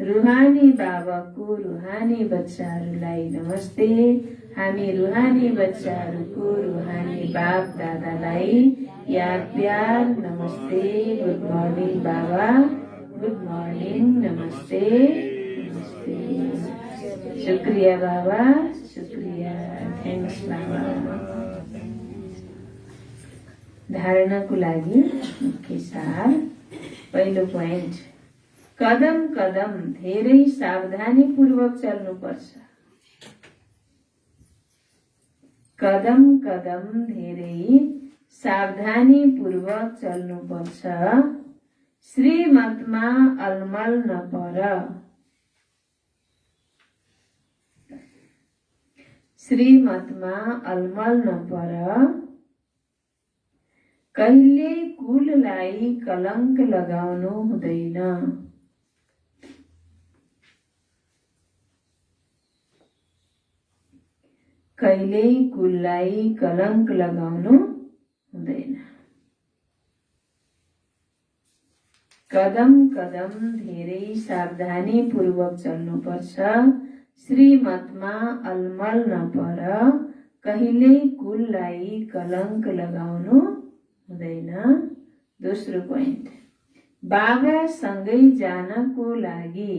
रूहानी बाबाको रूहानी बच्चाहरूलाई नमस्ते। हामी रूहानी बच्चाहरूको रूहानी बाप दादालाई याद प्यार नमस्ते। गुड मर्निङ बाबा, गुड मर्निङ, नमस्ते नमस्ते। शुक्रिया बाबा, शुक्रिया, थ्याङ्क्स बाबा। धारणाको लागि मुख्य सार। पहिलो पोइन्ट, कदम कदम धेरै सावधानीपूर्वक चल्नुपर्छ। कदम कदम धेरै सावधानीपूर्वक चल्नुपर्छ। श्रीमतमा अलमल नपर। श्रीमतमा अलमल नपर। कहिले कुललाई कलंक लगाउनु हुँदैन। कहिले कुललाई कलंक लगाउनु हुँदैन। कदम कदम धेरै सावधानीपूर्वक चल्नुपर्छ। श्रीमतमा अलमल नपर। कहिले कुललाई कलंक लगाउनु हुँदैन। दोस्रो पोइन्ट, बाबा सँगै जानको लागि।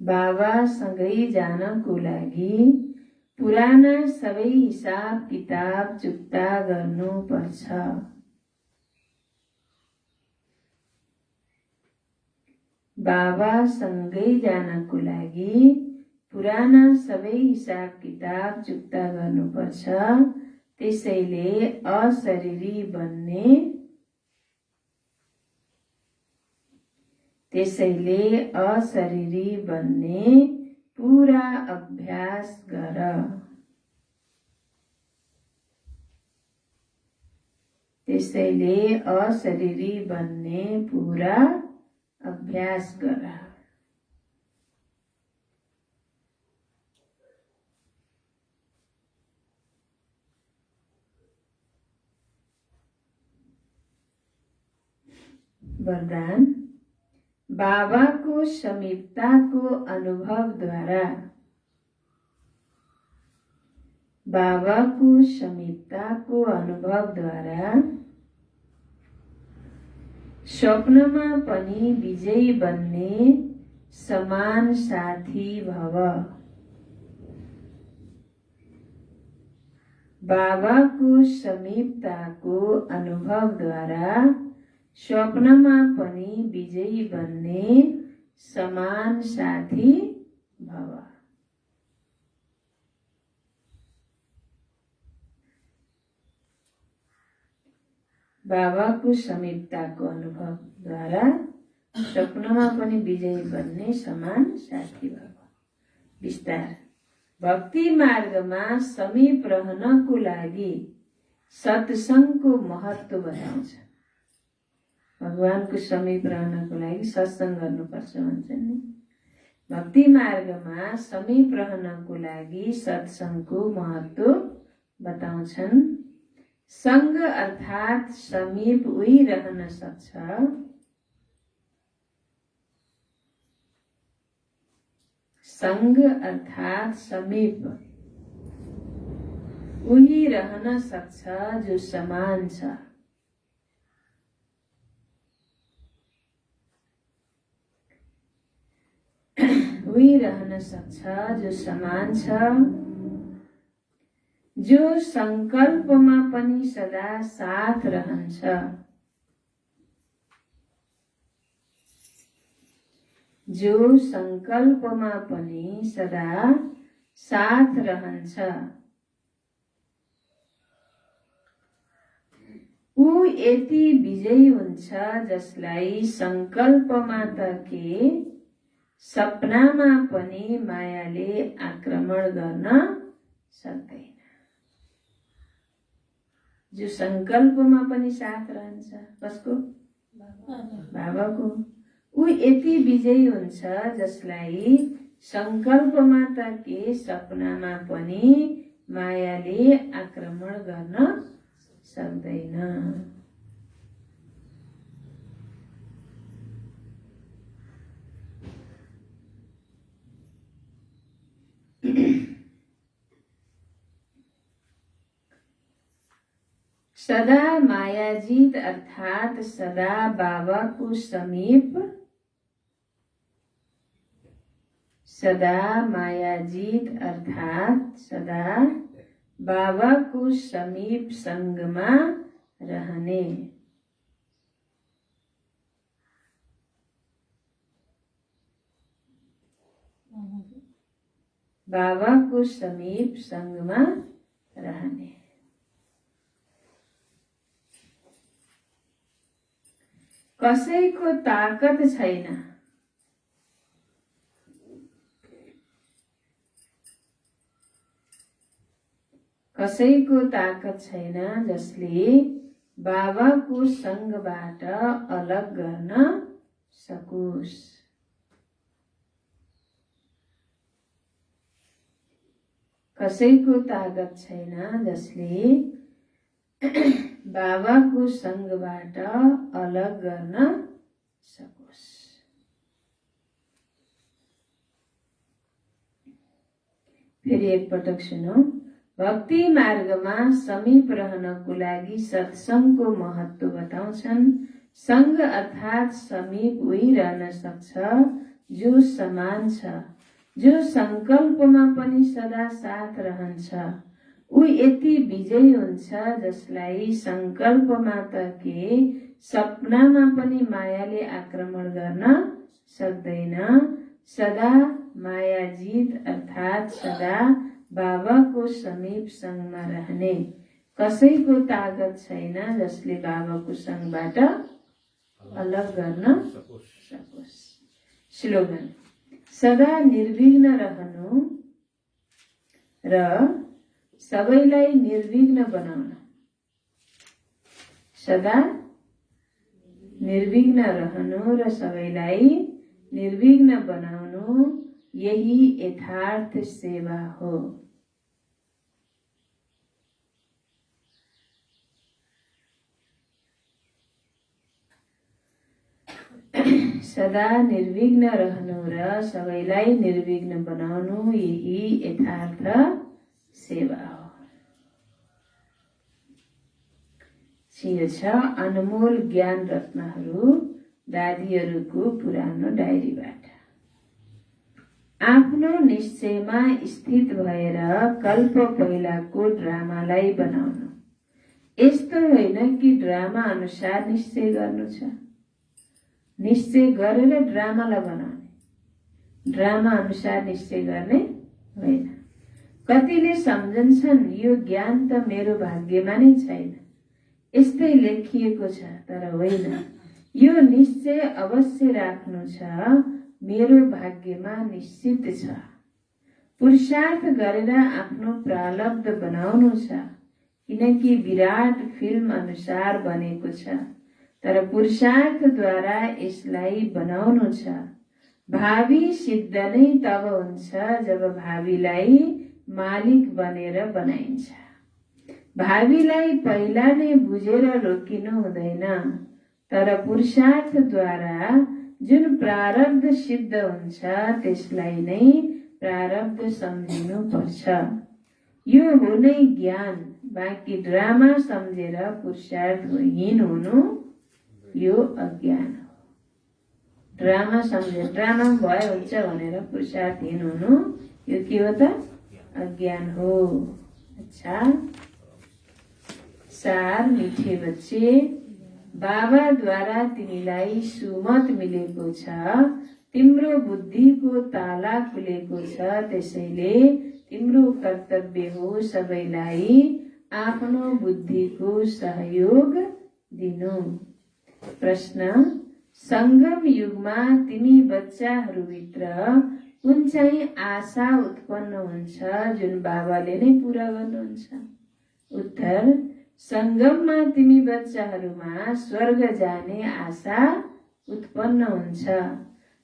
बाबा सँगै जानको लागि पुराना सबै हिसाब किताब चुक्ता गर्नुपर्छ। बाबा सँगै जानको लागि पुराना सबै हिसाब किताब चुक्ता गर्नुपर्छ। त्यसैले अशरीरी बन्ने पूरा अभ्यास गर। त्यसैले अशरीरी बन्ने पूरा अभ्यास गर। वरदान, बाबाको समीपताको अनुभवद्वारा बाबाको समीपताको अनुभवद्वारा स्वप्नमा पनि विजयी बन्ने समान साथी भव। बाबाको समीपताको अनुभवद्वारा स्वप्नमा पनि विजयी बन्ने समान साथी भव। बाबाको समीपताको अनुभवद्वारा स्वप्नमा पनि विजयी बन्ने समान साथी भव। विस्तार। भक्ति मार्गमा समीप रहनको लागि सत्संगको महत्त्व बताउँछ। भगवानको समीप रहनको लागि सत्संग गर्नुपर्छ भन्छन् नि। भक्ति मार्गमा समीप रहनको लागि सत्संगको महत्त्व बताउँछन्। संग अर्थात समीप उही रहन सक्छ संग अर्थात समीप उही रहन सक्छ जो समान छ। उही रहन सक्छ जो समान छ, जो संकल्पमा पनि सदा साथ रहन्छ। जो संकल्पमा पनि सदा साथ रहन्छ। ऊ यति विजयी हुन्छ जसलाई संकल्पमा त के सपनामा पनि मायाले आक्रमण गर्न सक्दैन। जो संकल्पमा पनि साथ रहन्छ कसको? बाबाको। ऊ यति विजयी हुन्छ जसलाई संकल्पमा त के सपनामा पनि मायाले आक्रमण गर्न सक्दैन। सदा मायाजीत अर्थात सदा बाबाको समीप, सदा मायाजीत अर्थात सदा बाबाको समीप संगमा रहने। बाबाको समीप संगमा रहने। कसैको ताकत छैन, कसैको ताकत छैन जसले बाबाको संगबाट अलग गर्न सकोस्। कसैको ताकत छैन जसले बाबाको संगबाट अलग गर्न सकोस्। फेरि एकपटक सुनौ। भक्ति मार्गमा समीप रहनको लागि सत्संगको महत्त्व बताउँछन्। संग अर्थात समीप उही रहन सक्छ जो समान छ, जो संकल्पमा पनि सदा साथ रहन्छ। ऊ यति विजयी हुन्छ जसलाई संकल्पमा त के सपनामा पनि मायाले आक्रमण गर्न सक्दैन। सदा मायाजीत अर्थात सदा बाबाको समीप संगमा रहने। कसैको ताकत छैन जसले बाबाको संगबाट अलग गर्न सकोस्। स्लोगन। सदा निर्विघ्न रहनु र सबैलाई निर्विघ्न बनाउन। सदा निर्विघ्न रहनु र सबैलाई निर्विघ्न बनाउनु यही यथार्थ सेवा हो। सदा निर्विघ्न रहनु र सबैलाई निर्विघ्न बनाउनु यही यथार्थ सेवा हो। छ अनमोल ज्ञान रत्नहरू दादीहरूको पुरानो डायरीबाट। आफ्नो निश्चयमा स्थित भएर कल्प पहिलाको ड्रामालाई बनाउनु। यस्तो होइन कि ड्रामा अनुसार निश्चय गर्नु छ, निश्चय गरेर ड्रामालाई बनाउने, ड्रामा अनुसार निश्चय गर्ने होइन। कतिले सम्झन्छन् यो ज्ञान त मेरो भाग्यमा नै छैन, यस्तै लेखिएको छ, तर होइन, यो निश्चय अवश्य राख्नु छ, मेरो भाग्यमा निश्चित छ। पुरुषार्थ गरेर आफ्नो प्रारब्ध बनाउनु छ, किनकि विराट फिल्म अनुसार बनेको छ, तर पुरुषार्थद्वारा यसलाई बनाउनु छ। भावी सिद्ध नै तब हुन्छ जब भावीलाई मालिक बनेर बनाइन्छ। भावीलाई पहिला नै बुझेर रोकिनु हुँदैन, तर पुरुषार्थद्वारा जुन प्रारब्ध सिद्ध हुन्छ त्यसलाई नै प्रारब्ध सम्झिनु पर्छ। यो हो नै ज्ञान। बाँकी ड्रामा सम्झेर पुरुषार्थहीन हुनु यो अज्ञान हो। ड्रामा सम्झेर ड्रामा भयो हुन्छ भनेर पुरुषार्थहीन हुनु यो के हो त? अज्ञान हो। अच्छा, सार मिठे बच्चे, बाबाद्वारा तिमीलाई सुमत मिलेको छ, तिम्रो बुद्धिको ताला खुलेको छ, त्यसैले तिम्रो कर्तव्य हो सबैलाई आफ्नो बुद्धिको सहयोग दिनु। प्रश्न, संगम युगमा तिमी बच्चाहरूभित्र कुन चाहिँ आशा उत्पन्न हुन्छ जुन बाबाले नै पूरा गर्नुहुन्छ? उत्तर, संगममा तिमी बच्चाहरूमा स्वर्ग जाने आशा उत्पन्न हुन्छ।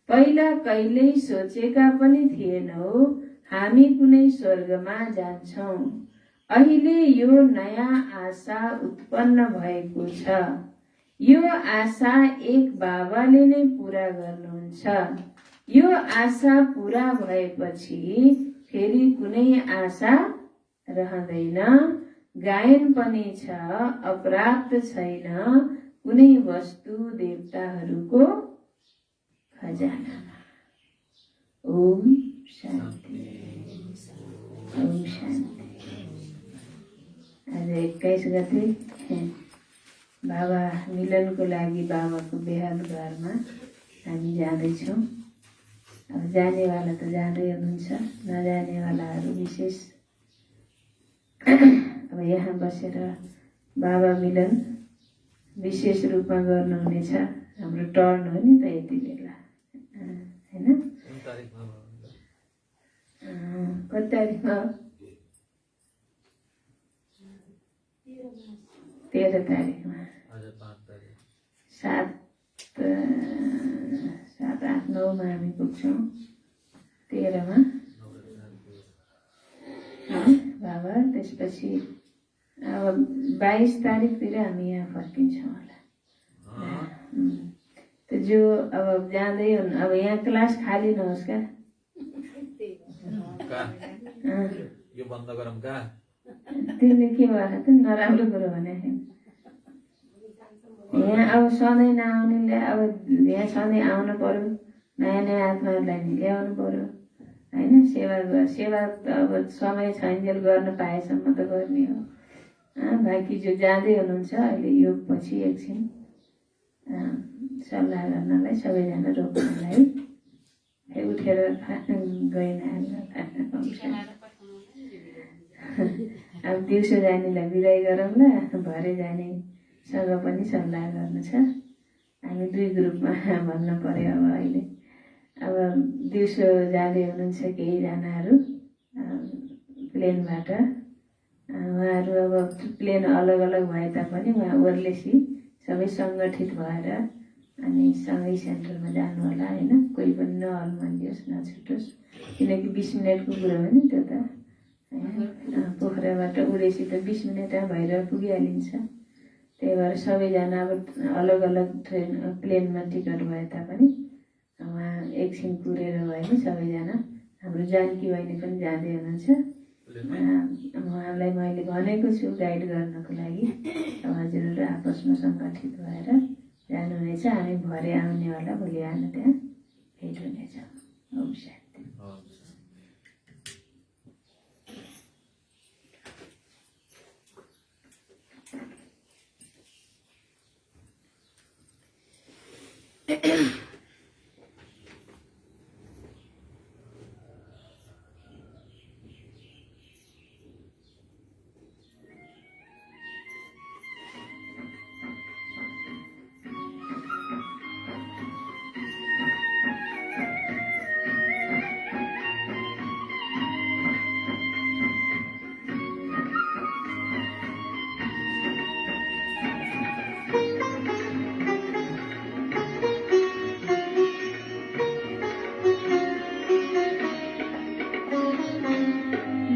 पहिला कहिल्यै सोचेका पनि थिएनौ हामी कुनै स्वर्गमा जान्छौं। अहिले यो नयाँ आशा उत्पन्न भएको छ। यो आशा एक बाबाले नै पूरा गर्नुहुन्छ। यो आशा पूरा भएपछि फेरि कुनै आशा रहँदैन। गायन पनि छ, अप्राप्त छैन कुनै वस्तु देवताहरूको खजानामा। ओम शान्ति, ओम शान्ति। आज 21 गते बाबा मिलनको लागि बाबाको बेहाल घरमा हामी जाँदैछौँ। अब जानेवाला त जाँदै हुनुहुन्छ, नजानेवालाहरू विशेष अब यहाँ बसेर बाबा मिलन विशेष रूपमा गर्नुहुनेछ। हाम्रो टर्न हो नि त यति बेला, होइन? कति तारिखमा? 13 तारिखमा। 7, 8, 9मा हामी पुग्छौँ। 13मा बाबा, त्यसपछि अब 22 तारिखतिर हामी यहाँ फर्किन्छौँ होला। त जो अब जाँदै हुन्, अब यहाँ क्लास खाली नहोस् क्या? यो बन्द गरौँ का? तिमीले के भयो त? नराम्रो कुरो भने यहाँ अब सधैँ नआउनेले अब यहाँ सधैँ आउनु पर्यो, नयाँ नयाँ आत्माहरूलाई ल्याउनु पर्यो, होइन? सेवा त अब समय छैन्जेल गर्न पाएसम्म त गर्ने हो। बाँकी जो जाँदै हुनुहुन्छ अहिले यो पछि एकछिन सल्लाह गर्नलाई सबैजना रोक्नलाई उठेर गएन। अब दिउँसो जानेलाई बिदाई गरौँला, भरे जानेसँग पनि सल्लाह गर्नु छ। हामी 2 ग्रुपमा भन्नु पर्यो अब अहिले। अब दिउँसो जाँदै हुनुहुन्छ केहीजनाहरू प्लेनबाट, उहाँहरू अब प्लेन अलग अलग भए तापनि उहाँ ओर्लेसी सबै सङ्गठित भएर अनि सँगै सेन्टरमा जानु होला, होइन? कोही पनि नअल्मलियोस्, नछुटोस्, किनकि 20 मिनटको कुरो हो नि त्यो त, होइन? पोखराबाट उडेसी त 20 मिनटमा भएर पुगिहालिन्छ। त्यही भएर सबैजना अब अलग अलग प्लेनमा टिकट भए तापनि उहाँ एकछिन कुरेर भए नि सबैजना। हाम्रो जानकी बहिनी पनि जाँदै हुनुहुन्छ। उहाँलाई मैले भनेको छु गाइड गर्नको लागि। हजुरहरू आपसमा सङ्गठित भएर जानुहुनेछ। हामी भरे आउनेवाला भोलि बिहान त्यहाँ भेट हुनेछ। ओम शान्ति।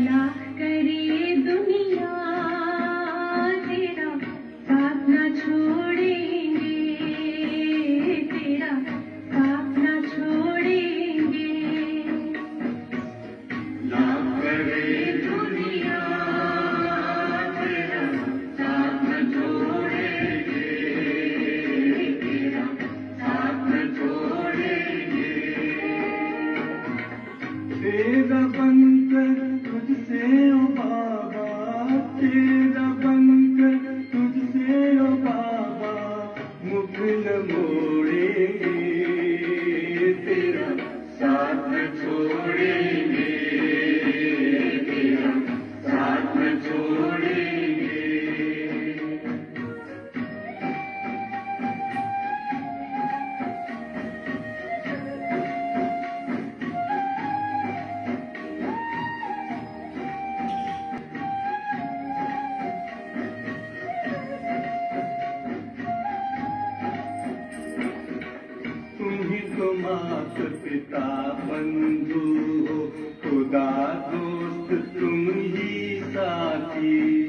लाख करे दुनिया तेरा साथ ना छोड़ेंगे, तेरा साथ ना छोड़ेंगे। लाख करे दुनिया तेरा साथ न छोड़ेंगे, तेरा साथ न छोड़ेंगे। तेरा बनकर तुझसे ओ बाबा, तेरा बनकर तुझसे ओ बाबा, मुख न मोड़ेंगे, तेरा साथ न छोड़ेंगे, तेरा साथ न छोड़ेंगे। तुम ही तो मात पिता बंधु हो, खुदा दोस्त तुम ही साथी।